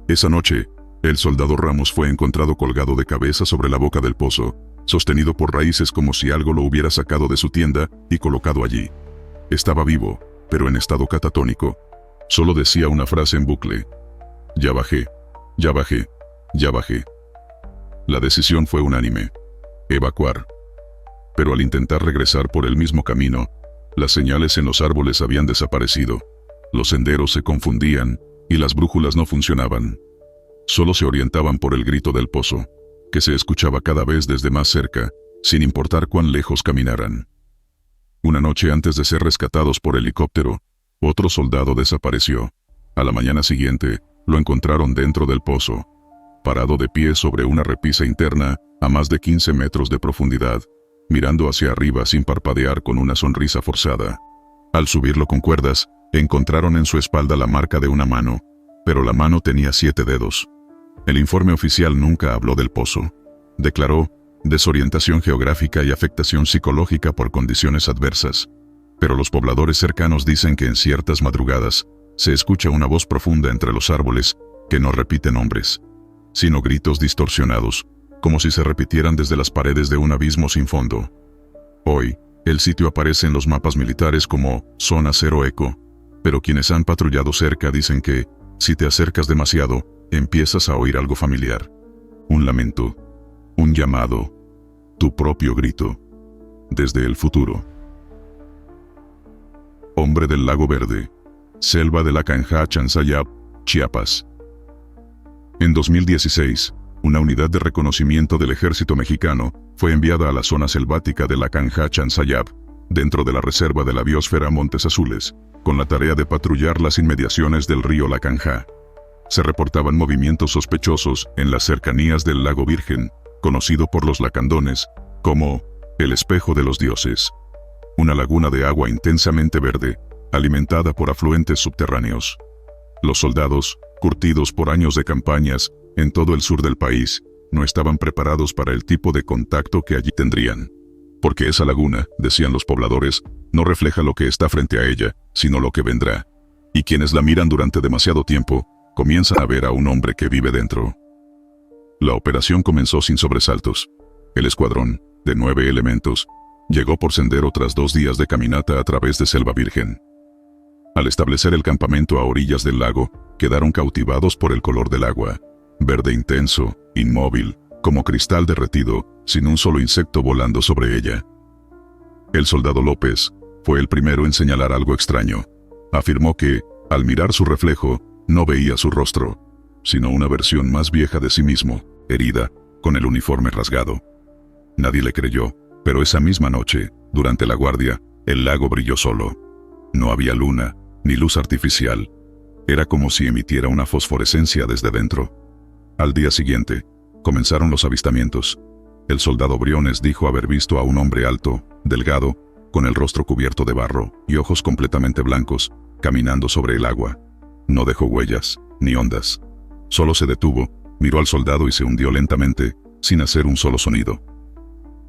S1: Esa noche, el soldado Ramos fue encontrado colgado de cabeza sobre la boca del pozo, sostenido por raíces como si algo lo hubiera sacado de su tienda y colocado allí. Estaba vivo, pero en estado catatónico. Solo decía una frase en bucle: ya bajé, ya bajé, ya bajé. La decisión fue unánime: evacuar. Pero al intentar regresar por el mismo camino, las señales en los árboles habían desaparecido, los senderos se confundían y las brújulas no funcionaban. Solo se orientaban por el grito del pozo, que se escuchaba cada vez desde más cerca, sin importar cuán lejos caminaran. Una noche antes de ser rescatados por helicóptero, otro soldado desapareció. A la mañana siguiente, lo encontraron dentro del pozo, parado de pie sobre una repisa interna a más de 15 metros de profundidad, mirando hacia arriba sin parpadear con una sonrisa forzada. Al subirlo con cuerdas, encontraron en su espalda la marca de una mano, pero la mano tenía 7 dedos. El informe oficial nunca habló del pozo. Declaró desorientación geográfica y afectación psicológica por condiciones adversas. Pero los pobladores cercanos dicen que en ciertas madrugadas se escucha una voz profunda entre los árboles que no repite nombres, sino gritos distorsionados, como si se repitieran desde las paredes de un abismo sin fondo. Hoy, el sitio aparece en los mapas militares como Zona Cero Eco, pero quienes han patrullado cerca dicen que, si te acercas demasiado, empiezas a oír algo familiar. Un lamento, un llamado, tu propio grito, desde el futuro. Hombre del Lago Verde, selva de la Canja Chansayap, Chiapas. En 2016, una unidad de reconocimiento del ejército mexicano fue enviada a la zona selvática de la Canja Chansayap, dentro de la reserva de la biosfera Montes Azules, con la tarea de patrullar las inmediaciones del río La Canja. Se reportaban movimientos sospechosos en las cercanías del Lago Virgen, conocido por los lacandones como el espejo de los dioses. Una laguna de agua intensamente verde, alimentada por afluentes subterráneos. Los soldados, curtidos por años de campañas en todo el sur del país, no estaban preparados para el tipo de contacto que allí tendrían. Porque esa laguna, decían los pobladores, no refleja lo que está frente a ella, sino lo que vendrá. Y quienes la miran durante demasiado tiempo, comienzan a ver a un hombre que vive dentro. La operación comenzó sin sobresaltos. El escuadrón, de 9 elementos, llegó por sendero tras 2 días de caminata a través de selva virgen. Al establecer el campamento a orillas del lago, quedaron cautivados por el color del agua, verde intenso, inmóvil, como cristal derretido, sin un solo insecto volando sobre ella. El soldado López fue el primero en señalar algo extraño. Afirmó que, al mirar su reflejo, no veía su rostro, sino una versión más vieja de sí mismo, herida, con el uniforme rasgado. Nadie le creyó, pero esa misma noche, durante la guardia, el lago brilló solo. No había luna, ni luz artificial. Era como si emitiera una fosforescencia desde dentro. Al día siguiente, comenzaron los avistamientos. El soldado Briones dijo haber visto a un hombre alto, delgado, con el rostro cubierto de barro y ojos completamente blancos, caminando sobre el agua. No dejó huellas, ni ondas. Solo se detuvo, miró al soldado y se hundió lentamente, sin hacer un solo sonido.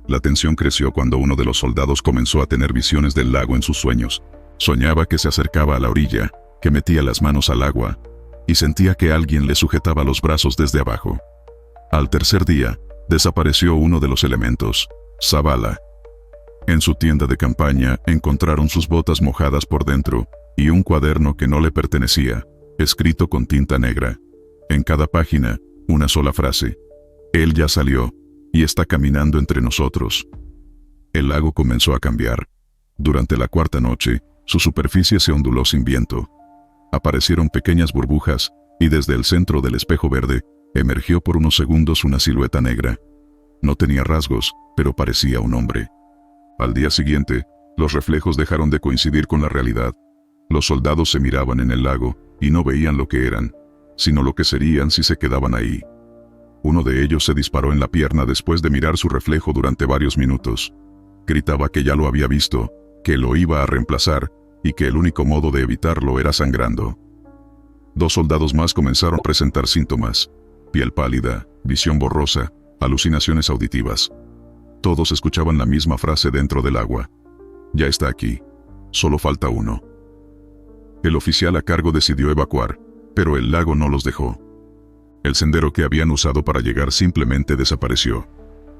S1: La tensión creció cuando uno de los soldados comenzó a tener visiones del lago en sus sueños. Soñaba que se acercaba a la orilla, que metía las manos al agua, y sentía que alguien le sujetaba los brazos desde abajo. Al tercer día, desapareció uno de los elementos, Zavala. En su tienda de campaña encontraron sus botas mojadas por dentro, y un cuaderno que no le pertenecía, escrito con tinta negra. En cada página, una sola frase: él ya salió, y está caminando entre nosotros. El lago comenzó a cambiar. Durante la cuarta noche, su superficie se onduló sin viento. Aparecieron pequeñas burbujas, y desde el centro del espejo verde, emergió por unos segundos una silueta negra. No tenía rasgos, pero parecía un hombre. Al día siguiente, los reflejos dejaron de coincidir con la realidad. Los soldados se miraban en el lago, y no veían lo que eran, sino lo que serían si se quedaban ahí. Uno de ellos se disparó en la pierna después de mirar su reflejo durante varios minutos. Gritaba que ya lo había visto, que lo iba a reemplazar, y que el único modo de evitarlo era sangrando. 2 soldados más comenzaron a presentar síntomas: piel pálida, visión borrosa, alucinaciones auditivas. Todos escuchaban la misma frase dentro del agua: ya está aquí, solo falta uno. El oficial a cargo decidió evacuar, pero el lago no los dejó. El sendero que habían usado para llegar simplemente desapareció.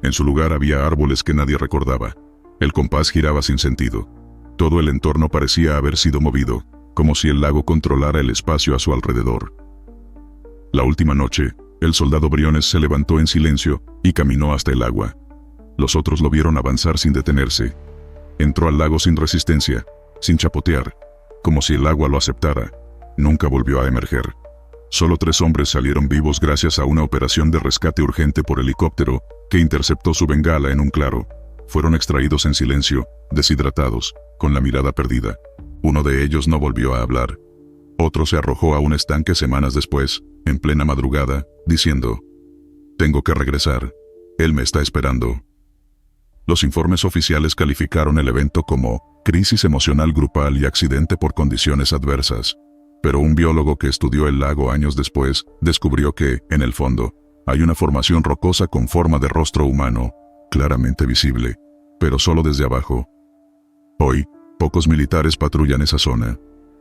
S1: En su lugar había árboles que nadie recordaba. El compás giraba sin sentido. Todo el entorno parecía haber sido movido, como si el lago controlara el espacio a su alrededor. La última noche, el soldado Briones se levantó en silencio y caminó hasta el agua. Los otros lo vieron avanzar sin detenerse. Entró al lago sin resistencia, sin chapotear, como si el agua lo aceptara. Nunca volvió a emerger. Solo 3 hombres salieron vivos gracias a una operación de rescate urgente por helicóptero que interceptó su bengala en un claro. Fueron extraídos en silencio, deshidratados, con la mirada perdida. Uno de ellos no volvió a hablar. Otro se arrojó a un estanque semanas después, en plena madrugada, diciendo: tengo que regresar. Él me está esperando. Los informes oficiales calificaron el evento como crisis emocional grupal y accidente por condiciones adversas. Pero un biólogo que estudió el lago años después descubrió que, en el fondo, hay una formación rocosa con forma de rostro humano, claramente visible, pero solo desde abajo. Hoy, pocos militares patrullan esa zona.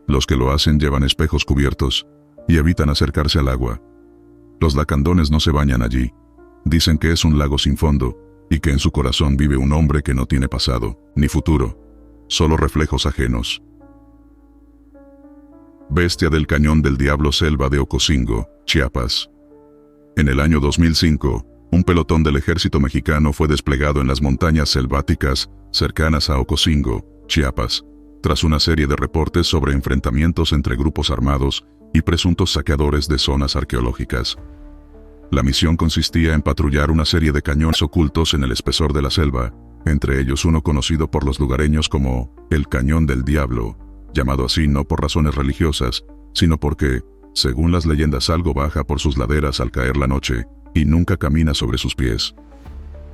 S1: Los que lo hacen llevan espejos cubiertos y evitan acercarse al agua. Los lacandones no se bañan allí. Dicen que es un lago sin fondo y que en su corazón vive un hombre que no tiene pasado ni futuro, solo reflejos ajenos. Bestia del Cañón del Diablo, selva de Ocosingo, Chiapas. En el año 2005, un pelotón del ejército mexicano fue desplegado en las montañas selváticas cercanas a Ocosingo, Chiapas, tras una serie de reportes sobre enfrentamientos entre grupos armados y presuntos saqueadores de zonas arqueológicas. La misión consistía en patrullar una serie de cañones ocultos en el espesor de la selva, entre ellos uno conocido por los lugareños como el Cañón del Diablo, llamado así no por razones religiosas, sino porque, según las leyendas, algo baja por sus laderas al caer la noche y nunca camina sobre sus pies.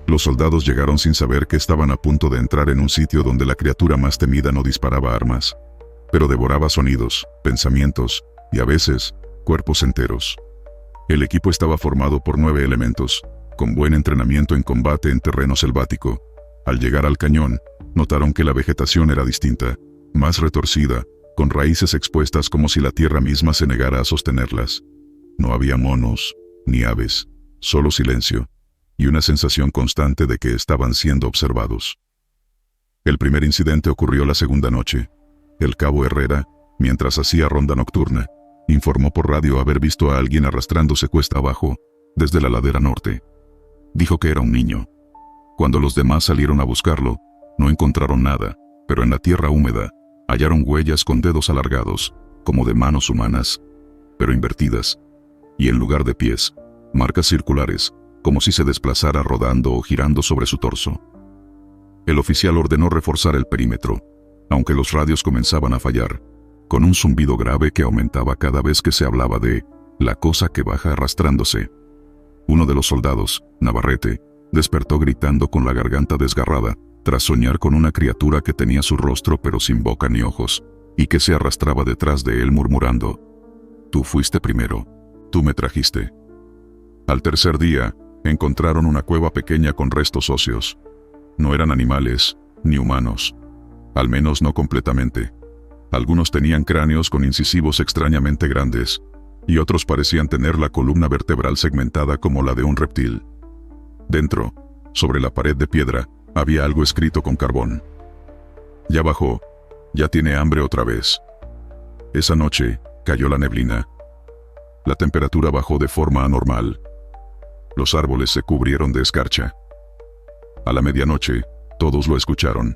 S1: Los soldados llegaron sin saber que estaban a punto de entrar en un sitio donde la criatura más temida no disparaba armas, pero devoraba sonidos, pensamientos y a veces cuerpos enteros. El equipo estaba formado por 9 elementos, con buen entrenamiento en combate en terreno selvático. Al llegar al cañón, notaron que la vegetación era distinta, más retorcida, con raíces expuestas como si la tierra misma se negara a sostenerlas. No había monos, ni aves, solo silencio, y una sensación constante de que estaban siendo observados. El primer incidente ocurrió la segunda noche. El cabo Herrera, mientras hacía ronda nocturna, informó por radio haber visto a alguien arrastrándose cuesta abajo, desde la ladera norte. Dijo que era un niño. Cuando los demás salieron a buscarlo, no encontraron nada, pero en la tierra húmeda, hallaron huellas con dedos alargados, como de manos humanas, pero invertidas, y en lugar de pies, marcas circulares, como si se desplazara rodando o girando sobre su torso. El oficial ordenó reforzar el perímetro, aunque los radios comenzaban a fallar, con un zumbido grave que aumentaba cada vez que se hablaba de la cosa que baja arrastrándose. Uno de los soldados, Navarrete, despertó gritando con la garganta desgarrada, tras soñar con una criatura que tenía su rostro pero sin boca ni ojos, y que se arrastraba detrás de él murmurando: «Tú fuiste primero, tú me trajiste». Al tercer día, encontraron una cueva pequeña con restos óseos. No eran animales, ni humanos. Al menos no completamente. Algunos tenían cráneos con incisivos extrañamente grandes, y otros parecían tener la columna vertebral segmentada como la de un reptil. Dentro, sobre la pared de piedra, había algo escrito con carbón. «Ya bajó, ya tiene hambre otra vez». Esa noche, cayó la neblina. La temperatura bajó de forma anormal. Los árboles se cubrieron de escarcha. A la medianoche, todos lo escucharon.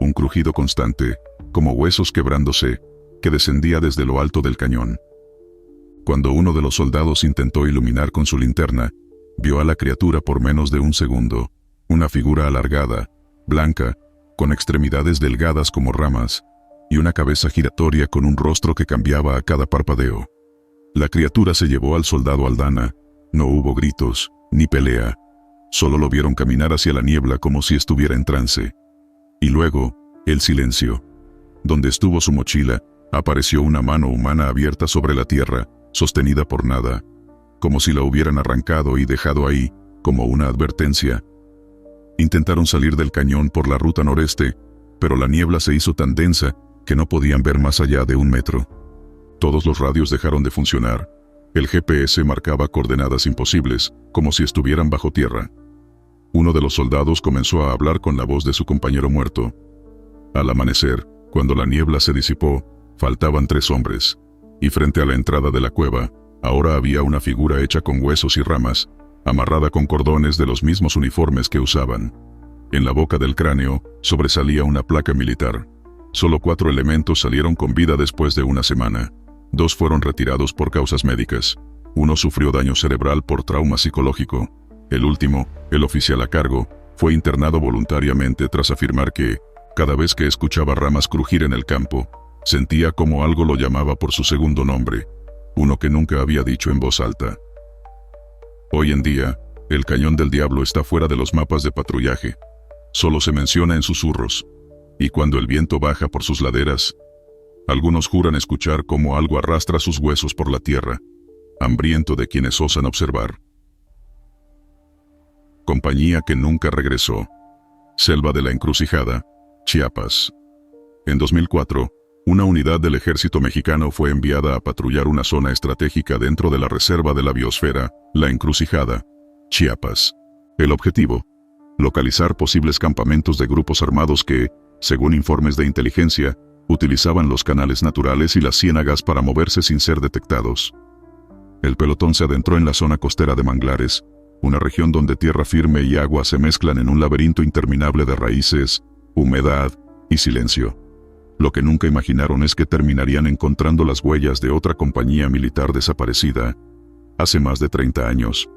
S1: Un crujido constante, como huesos quebrándose, que descendía desde lo alto del cañón. Cuando uno de los soldados intentó iluminar con su linterna, vio a la criatura por menos de un segundo, una figura alargada, blanca, con extremidades delgadas como ramas, y una cabeza giratoria con un rostro que cambiaba a cada parpadeo. La criatura se llevó al soldado Aldana, No hubo gritos, ni pelea. Solo lo vieron caminar hacia la niebla como si estuviera en trance. Y luego, el silencio. Donde estuvo su mochila, apareció una mano humana abierta sobre la tierra, sostenida por nada, como si la hubieran arrancado y dejado ahí, como una advertencia. Intentaron salir del cañón por la ruta noreste, pero la niebla se hizo tan densa que no podían ver más allá de 1 metro. Todos los radios dejaron de funcionar. El GPS marcaba coordenadas imposibles, como si estuvieran bajo tierra. Uno de los soldados comenzó a hablar con la voz de su compañero muerto. Al amanecer, cuando la niebla se disipó, faltaban 3 hombres. Y frente a la entrada de la cueva, ahora había una figura hecha con huesos y ramas, amarrada con cordones de los mismos uniformes que usaban. En la boca del cráneo, sobresalía una placa militar. Solo 4 elementos salieron con vida después de 1 semana. 2 fueron retirados por causas médicas. 1 sufrió daño cerebral por trauma psicológico. El último, el oficial a cargo, fue internado voluntariamente tras afirmar que, cada vez que escuchaba ramas crujir en el campo, sentía como algo lo llamaba por su segundo nombre, uno que nunca había dicho en voz alta. Hoy en día, el Cañón del Diablo está fuera de los mapas de patrullaje. Solo se menciona en susurros. Y cuando el viento baja por sus laderas, algunos juran escuchar cómo algo arrastra sus huesos por la tierra, hambriento de quienes osan observar. Compañía que nunca regresó. Selva de la Encrucijada, Chiapas. En 2004, una unidad del ejército mexicano fue enviada a patrullar una zona estratégica dentro de la reserva de la biosfera, La Encrucijada, Chiapas. El objetivo: localizar posibles campamentos de grupos armados que, según informes de inteligencia, utilizaban los canales naturales y las ciénagas para moverse sin ser detectados. El pelotón se adentró en la zona costera de manglares, una región donde tierra firme y agua se mezclan en un laberinto interminable de raíces, humedad y silencio. Lo que nunca imaginaron es que terminarían encontrando las huellas de otra compañía militar desaparecida hace más de 30 años.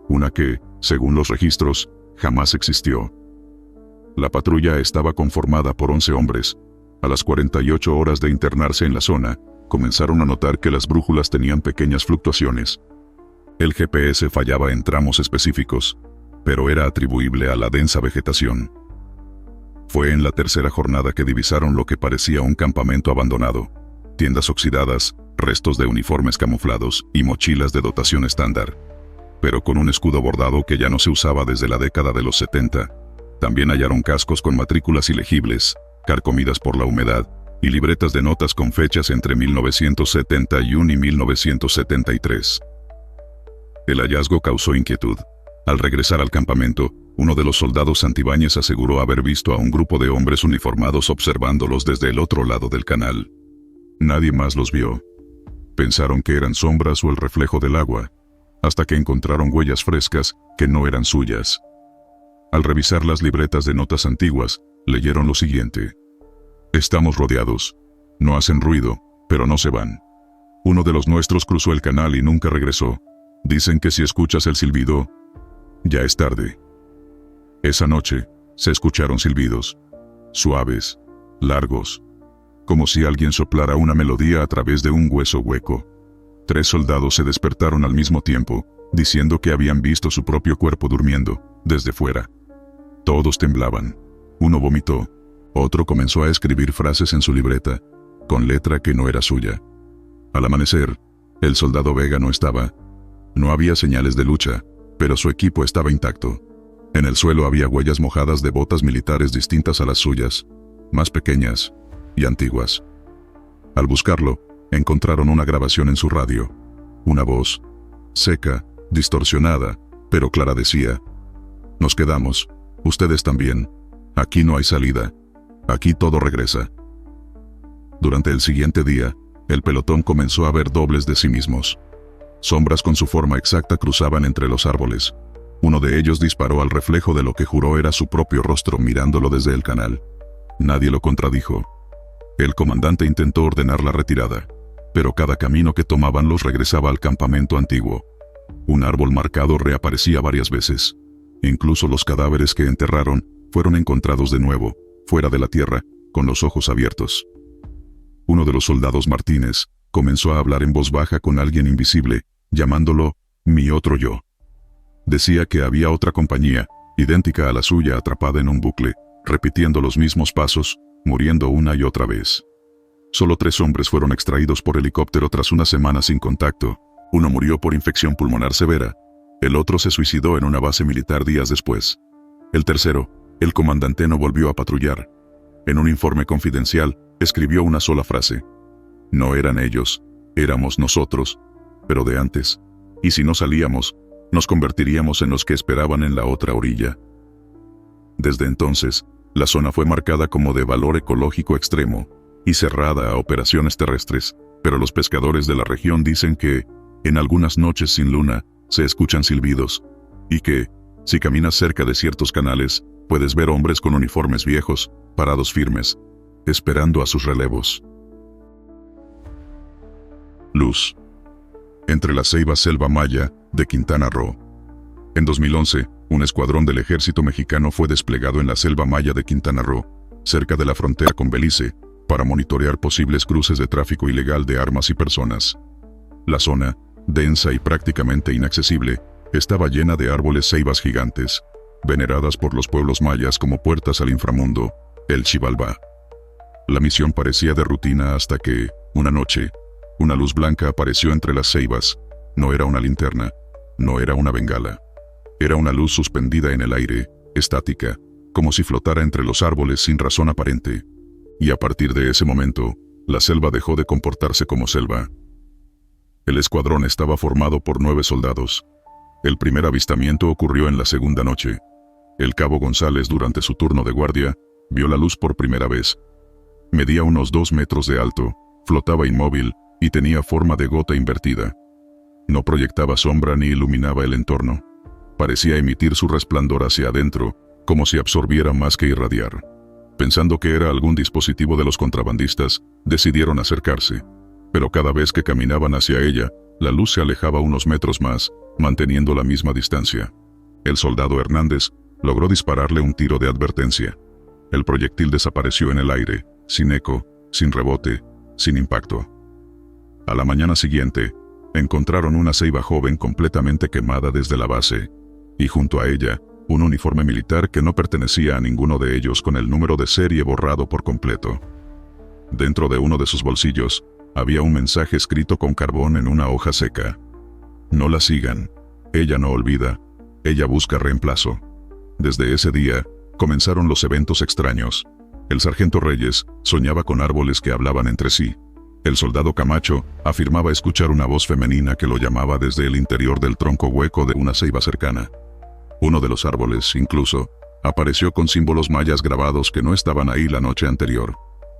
S1: Una que, según los registros, jamás existió. La patrulla estaba conformada por 11 hombres. A las 48 horas de internarse en la zona, comenzaron a notar que las brújulas tenían pequeñas fluctuaciones. El GPS fallaba en tramos específicos, pero era atribuible a la densa vegetación. Fue en la tercera jornada que divisaron lo que parecía un campamento abandonado: tiendas oxidadas, restos de uniformes camuflados y mochilas de dotación estándar, pero con un escudo bordado que ya no se usaba desde la década de los 70. También hallaron cascos con matrículas ilegibles, carcomidas por la humedad, y libretas de notas con fechas entre 1971 y 1973. El hallazgo causó inquietud. Al regresar al campamento, uno de los soldados Santibáñez aseguró haber visto a un grupo de hombres uniformados observándolos desde el otro lado del canal. Nadie más los vio. Pensaron que eran sombras o el reflejo del agua, hasta que encontraron huellas frescas que no eran suyas. Al revisar las libretas de notas antiguas, leyeron lo siguiente: estamos rodeados. No hacen ruido, pero no se van. Uno de los nuestros cruzó el canal y nunca regresó. Dicen que si escuchas el silbido, ya es tarde. Esa noche, se escucharon silbidos. Suaves, largos, como si alguien soplara una melodía a través de un hueso hueco. 3 soldados se despertaron al mismo tiempo, diciendo que habían visto su propio cuerpo durmiendo, desde fuera. Todos temblaban. Uno vomitó. Otro comenzó a escribir frases en su libreta, con letra que no era suya. Al amanecer, el soldado Vega no estaba. No había señales de lucha, pero su equipo estaba intacto. En el suelo había huellas mojadas de botas militares distintas a las suyas, más pequeñas y antiguas. Al buscarlo, encontraron una grabación en su radio. Una voz, seca, distorsionada, pero clara, decía: nos quedamos, ustedes también. Aquí no hay salida. Aquí todo regresa. Durante el siguiente día, el pelotón comenzó a ver dobles de sí mismos. Sombras con su forma exacta cruzaban entre los árboles. Uno de ellos disparó al reflejo de lo que juró era su propio rostro mirándolo desde el canal. Nadie lo contradijo. El comandante intentó ordenar la retirada, pero cada camino que tomaban los regresaba al campamento antiguo. Un árbol marcado reaparecía varias veces. Incluso los cadáveres que enterraron fueron encontrados de nuevo, fuera de la tierra, con los ojos abiertos. Uno de los soldados Martínez comenzó a hablar en voz baja con alguien invisible, llamándolo mi otro yo. Decía que había otra compañía, idéntica a la suya, atrapada en un bucle, repitiendo los mismos pasos, muriendo una y otra vez. Solo 3 hombres fueron extraídos por helicóptero tras una semana sin contacto. Uno murió por infección pulmonar severa. El otro se suicidó en una base militar días después. El tercero, el comandante, no volvió a patrullar. En un informe confidencial, escribió una sola frase: no eran ellos, éramos nosotros, pero de antes. Y si no salíamos, nos convertiríamos en los que esperaban en la otra orilla. Desde entonces, la zona fue marcada como de valor ecológico extremo y cerrada a operaciones terrestres, pero los pescadores de la región dicen que, en algunas noches sin luna, se escuchan silbidos, y que, si caminas cerca de ciertos canales, puedes ver hombres con uniformes viejos, parados firmes, esperando a sus relevos. Luz. Entre la Ceiba Selva Maya, de Quintana Roo. En 2011, un escuadrón del ejército mexicano fue desplegado en la Selva Maya de Quintana Roo, cerca de la frontera con Belice, para monitorear posibles cruces de tráfico ilegal de armas y personas. La zona, densa y prácticamente inaccesible, estaba llena de árboles ceibas gigantes, veneradas por los pueblos mayas como puertas al inframundo, el Xibalbá. La misión parecía de rutina hasta que, una noche, una luz blanca apareció entre las ceibas. No era una linterna, no era una bengala. Era una luz suspendida en el aire, estática, como si flotara entre los árboles sin razón aparente. Y a partir de ese momento, la selva dejó de comportarse como selva. El escuadrón estaba formado por 9 soldados. El primer avistamiento ocurrió en la segunda noche. El cabo González, durante su turno de guardia, vio la luz por primera vez. Medía unos 2 metros de alto, flotaba inmóvil y tenía forma de gota invertida. No proyectaba sombra ni iluminaba el entorno. Parecía emitir su resplandor hacia adentro, como si absorbiera más que irradiar. Pensando que era algún dispositivo de los contrabandistas, decidieron acercarse. Pero cada vez que caminaban hacia ella, la luz se alejaba unos metros más, manteniendo la misma distancia. El soldado Hernández logró dispararle un tiro de advertencia. El proyectil desapareció en el aire, sin eco, sin rebote, sin impacto. A la mañana siguiente, encontraron una ceiba joven completamente quemada desde la base, y junto a ella, un uniforme militar que no pertenecía a ninguno de ellos, con el número de serie borrado por completo. Dentro de uno de sus bolsillos, había un mensaje escrito con carbón en una hoja seca. No la sigan. Ella no olvida. Ella busca reemplazo. Desde ese día, comenzaron los eventos extraños. El sargento Reyes soñaba con árboles que hablaban entre sí. El soldado Camacho afirmaba escuchar una voz femenina que lo llamaba desde el interior del tronco hueco de una ceiba cercana. Uno de los árboles, incluso, apareció con símbolos mayas grabados que no estaban ahí la noche anterior.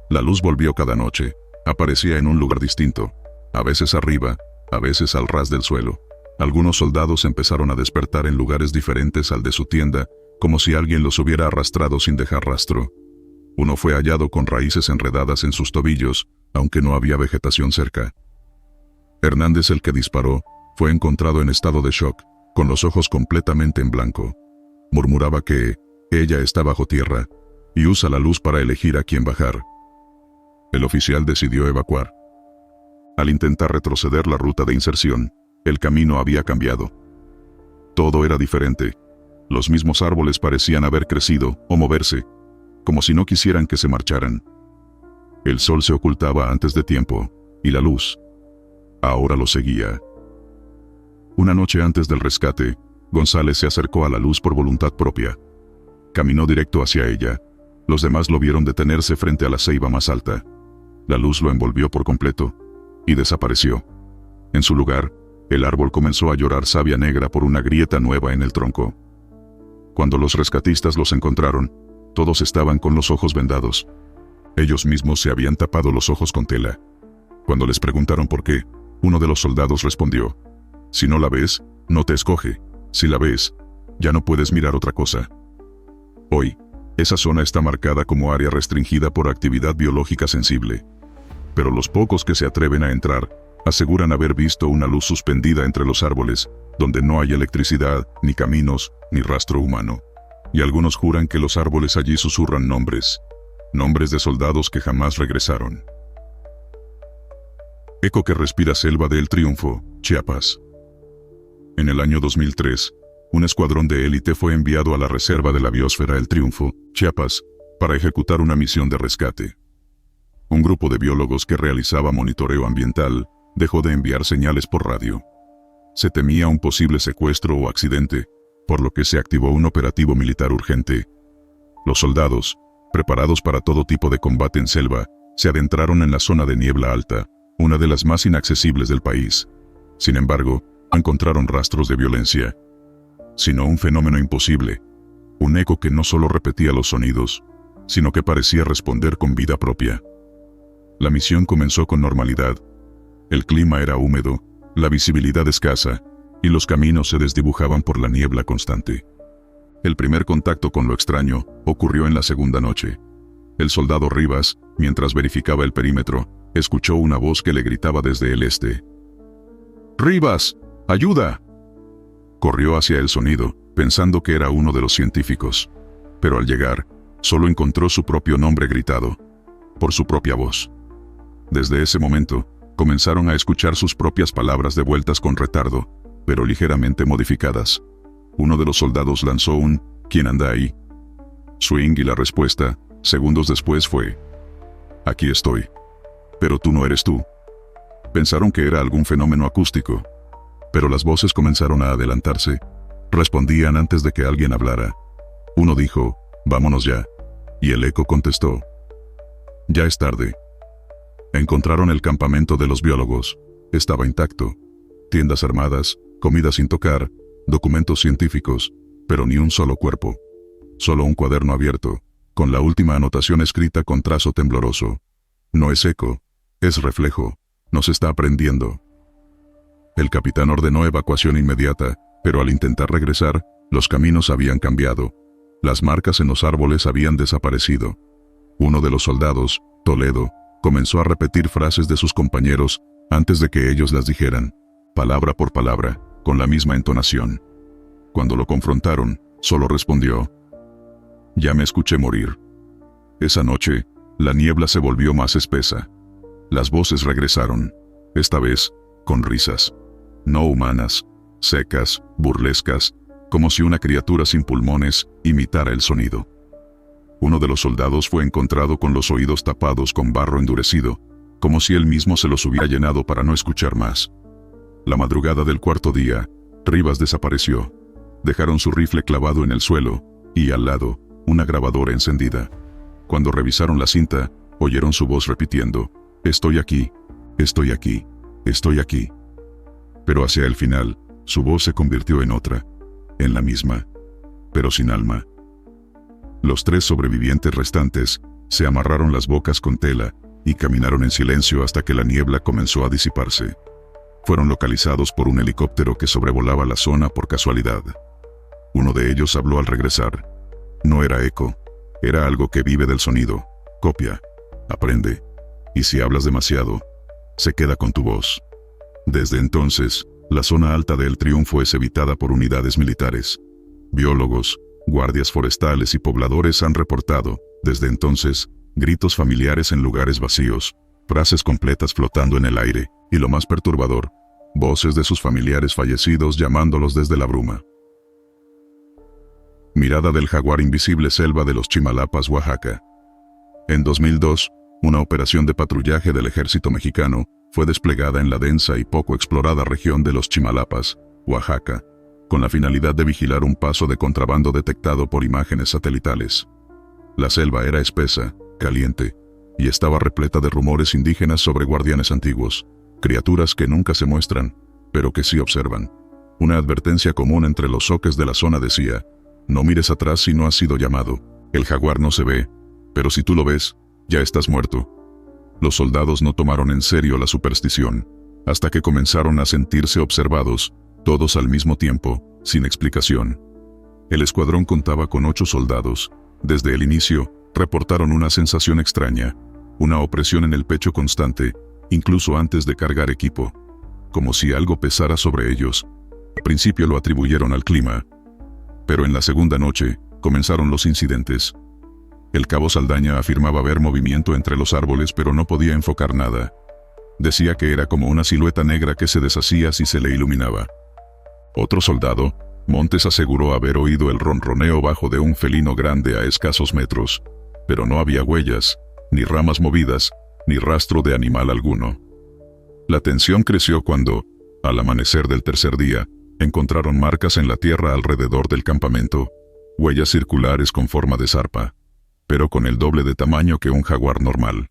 S1: La luz volvió cada noche. Aparecía en un lugar distinto, a veces arriba, a veces al ras del suelo. Algunos soldados empezaron a despertar en lugares diferentes al de su tienda, como si alguien los hubiera arrastrado sin dejar rastro. Uno fue hallado con raíces enredadas en sus tobillos, aunque no había vegetación cerca. Hernández, el que disparó, fue encontrado en estado de shock, con los ojos completamente en blanco. Murmuraba que ella está bajo tierra y usa la luz para elegir a quién bajar. El oficial decidió evacuar. Al intentar retroceder la ruta de inserción, el camino había cambiado. Todo era diferente. Los mismos árboles parecían haber crecido o moverse, como si no quisieran que se marcharan. El sol se ocultaba antes de tiempo, y la luz ahora lo seguía. Una noche antes del rescate, González se acercó a la luz por voluntad propia. Caminó directo hacia ella. Los demás lo vieron detenerse frente a la ceiba más alta. La luz lo envolvió por completo y desapareció. En su lugar, el árbol comenzó a llorar savia negra por una grieta nueva en el tronco. Cuando los rescatistas los encontraron, todos estaban con los ojos vendados. Ellos mismos se habían tapado los ojos con tela. Cuando les preguntaron por qué, uno de los soldados respondió: si no la ves, no te escoge. Si la ves, ya no puedes mirar otra cosa. Hoy, esa zona está marcada como área restringida por actividad biológica sensible. Pero los pocos que se atreven a entrar, aseguran haber visto una luz suspendida entre los árboles, donde no hay electricidad, ni caminos, ni rastro humano. Y algunos juran que los árboles allí susurran nombres de soldados que jamás regresaron. Eco que respira selva de El Triunfo, Chiapas. En el año 2003, Un escuadrón de élite fue enviado a la reserva de la biosfera El Triunfo, Chiapas, para ejecutar una misión de rescate. Un grupo de biólogos que realizaba monitoreo ambiental dejó de enviar señales por radio. Se temía un posible secuestro o accidente, por lo que se activó un operativo militar urgente. Los soldados, preparados para todo tipo de combate en selva, se adentraron en la zona de niebla alta, una de las más inaccesibles del país. Sin embargo, no encontraron rastros de violencia, sino un fenómeno imposible, un eco que no solo repetía los sonidos, sino que parecía responder con vida propia. La misión comenzó con normalidad. El clima era húmedo, la visibilidad escasa, y los caminos se desdibujaban por la niebla constante. El primer contacto con lo extraño ocurrió en la segunda noche. El soldado Rivas, mientras verificaba el perímetro, escuchó una voz que le gritaba desde el este. ¡Rivas! ¡Ayuda! Corrió hacia el sonido, pensando que era uno de los científicos. Pero al llegar, solo encontró su propio nombre gritado, por su propia voz. Desde ese momento, comenzaron a escuchar sus propias palabras devueltas con retardo, pero ligeramente modificadas. Uno de los soldados lanzó un ¿quién anda ahí? Swing y la respuesta, segundos después fue aquí estoy. Pero tú no eres tú. Pensaron que era algún fenómeno acústico, pero las voces comenzaron a adelantarse. Respondían antes de que alguien hablara. Uno dijo, vámonos ya, y el eco contestó, ya es tarde. Encontraron el campamento de los biólogos. Estaba intacto. Tiendas armadas, comida sin tocar, documentos científicos, pero ni un solo cuerpo. Solo un cuaderno abierto, con la última anotación escrita con trazo tembloroso. No es eco, es reflejo, nos está aprendiendo. El capitán ordenó evacuación inmediata, pero al intentar regresar, los caminos habían cambiado. Las marcas en los árboles habían desaparecido. Uno de los soldados, Toledo, comenzó a repetir frases de sus compañeros antes de que ellos las dijeran, palabra por palabra, con la misma entonación. Cuando lo confrontaron, solo respondió, ya me escuché morir. Esa noche, la niebla se volvió más espesa. Las voces regresaron, esta vez, con risas. No humanas, secas, burlescas, como si una criatura sin pulmones imitara el sonido. Uno de los soldados fue encontrado con los oídos tapados con barro endurecido, como si él mismo se los hubiera llenado para no escuchar más. La madrugada del cuarto día, Rivas desapareció. Dejaron su rifle clavado en el suelo, y al lado, una grabadora encendida. Cuando revisaron la cinta, oyeron su voz repitiendo, estoy aquí, estoy aquí, estoy aquí. Pero hacia el final, su voz se convirtió en otra, en la misma, pero sin alma. Los 3 sobrevivientes restantes se amarraron las bocas con tela y caminaron en silencio hasta que la niebla comenzó a disiparse. Fueron localizados por un helicóptero que sobrevolaba la zona por casualidad. Uno de ellos habló al regresar. No era eco, era algo que vive del sonido, copia, aprende, y si hablas demasiado, se queda con tu voz. Desde entonces, la zona alta de El Triunfo es evitada por unidades militares. Biólogos, guardias forestales y pobladores han reportado, desde entonces, gritos familiares en lugares vacíos, frases completas flotando en el aire, y lo más perturbador, voces de sus familiares fallecidos llamándolos desde la bruma. Mirada del jaguar invisible, selva de los Chimalapas, Oaxaca. En 2002, una operación de patrullaje del ejército mexicano fue desplegada en la densa y poco explorada región de los Chimalapas, Oaxaca, con la finalidad de vigilar un paso de contrabando detectado por imágenes satelitales. La selva era espesa, caliente, y estaba repleta de rumores indígenas sobre guardianes antiguos, criaturas que nunca se muestran, pero que sí observan. Una advertencia común entre los zoques de la zona decía, no mires atrás si no has sido llamado, el jaguar no se ve, pero si tú lo ves, ya estás muerto. Los soldados no tomaron en serio la superstición, hasta que comenzaron a sentirse observados, todos al mismo tiempo, sin explicación. El escuadrón contaba con 8 soldados. Desde el inicio, reportaron una sensación extraña, una opresión en el pecho constante, incluso antes de cargar equipo, como si algo pesara sobre ellos. Al principio lo atribuyeron al clima, pero en la segunda noche, comenzaron los incidentes. El cabo Saldaña afirmaba ver movimiento entre los árboles pero no podía enfocar nada. Decía que era como una silueta negra que se deshacía si se le iluminaba. Otro soldado, Montes aseguró haber oído el ronroneo bajo de un felino grande a escasos metros, pero no había huellas, ni ramas movidas, ni rastro de animal alguno. La tensión creció cuando, al amanecer del tercer día, encontraron marcas en la tierra alrededor del campamento, huellas circulares con forma de zarpa, pero con el doble de tamaño que un jaguar normal.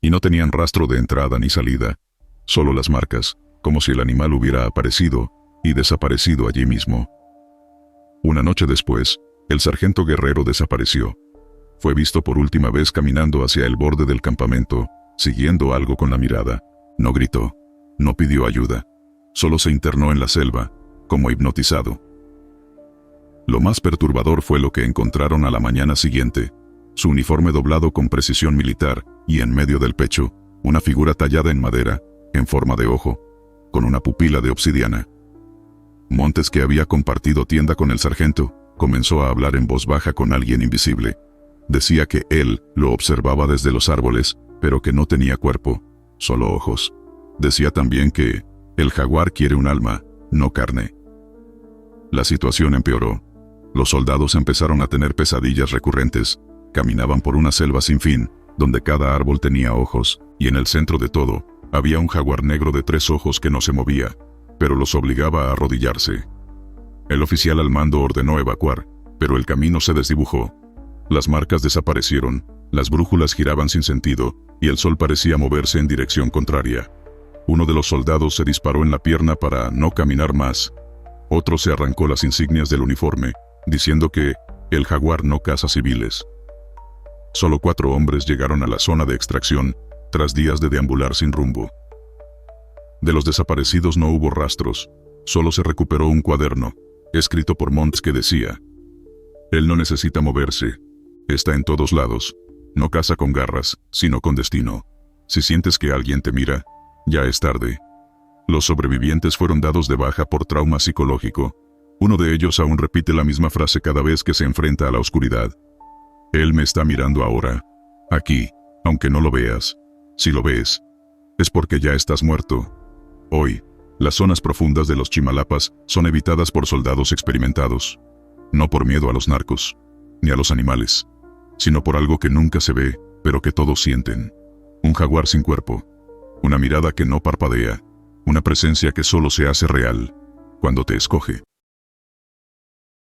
S1: Y no tenían rastro de entrada ni salida, solo las marcas, como si el animal hubiera aparecido y desaparecido allí mismo. Una noche después, el sargento Guerrero desapareció. Fue visto por última vez caminando hacia el borde del campamento, siguiendo algo con la mirada. No gritó, no pidió ayuda, solo se internó en la selva, como hipnotizado. Lo más perturbador fue lo que encontraron a la mañana siguiente: su uniforme doblado con precisión militar, y en medio del pecho, una figura tallada en madera, en forma de ojo, con una pupila de obsidiana. Montes, que había compartido tienda con el sargento, comenzó a hablar en voz baja con alguien invisible. Decía que él lo observaba desde los árboles, pero que no tenía cuerpo, solo ojos. Decía también que el jaguar quiere un alma, no carne. La situación empeoró. Los soldados empezaron a tener pesadillas recurrentes. Caminaban por una selva sin fin, donde cada árbol tenía ojos, y en el centro de todo, había un jaguar negro de 3 ojos que no se movía, pero los obligaba a arrodillarse. El oficial al mando ordenó evacuar, pero el camino se desdibujó. Las marcas desaparecieron, las brújulas giraban sin sentido, y el sol parecía moverse en dirección contraria. Uno de los soldados se disparó en la pierna para no caminar más. Otro se arrancó las insignias del uniforme, diciendo que el jaguar no caza civiles. Solo 4 hombres llegaron a la zona de extracción, tras días de deambular sin rumbo. De los desaparecidos no hubo rastros, solo se recuperó un cuaderno, escrito por Montes, que decía: él no necesita moverse, está en todos lados, no caza con garras, sino con destino. Si sientes que alguien te mira, ya es tarde. Los sobrevivientes fueron dados de baja por trauma psicológico. Uno de ellos aún repite la misma frase cada vez que se enfrenta a la oscuridad. Él me está mirando ahora, aquí, aunque no lo veas. Si lo ves, es porque ya estás muerto. Hoy, las zonas profundas de los Chimalapas son evitadas por soldados experimentados. No por miedo a los narcos, ni a los animales, sino por algo que nunca se ve, pero que todos sienten. Un jaguar sin cuerpo. Una mirada que no parpadea. Una presencia que solo se hace real cuando te escoge.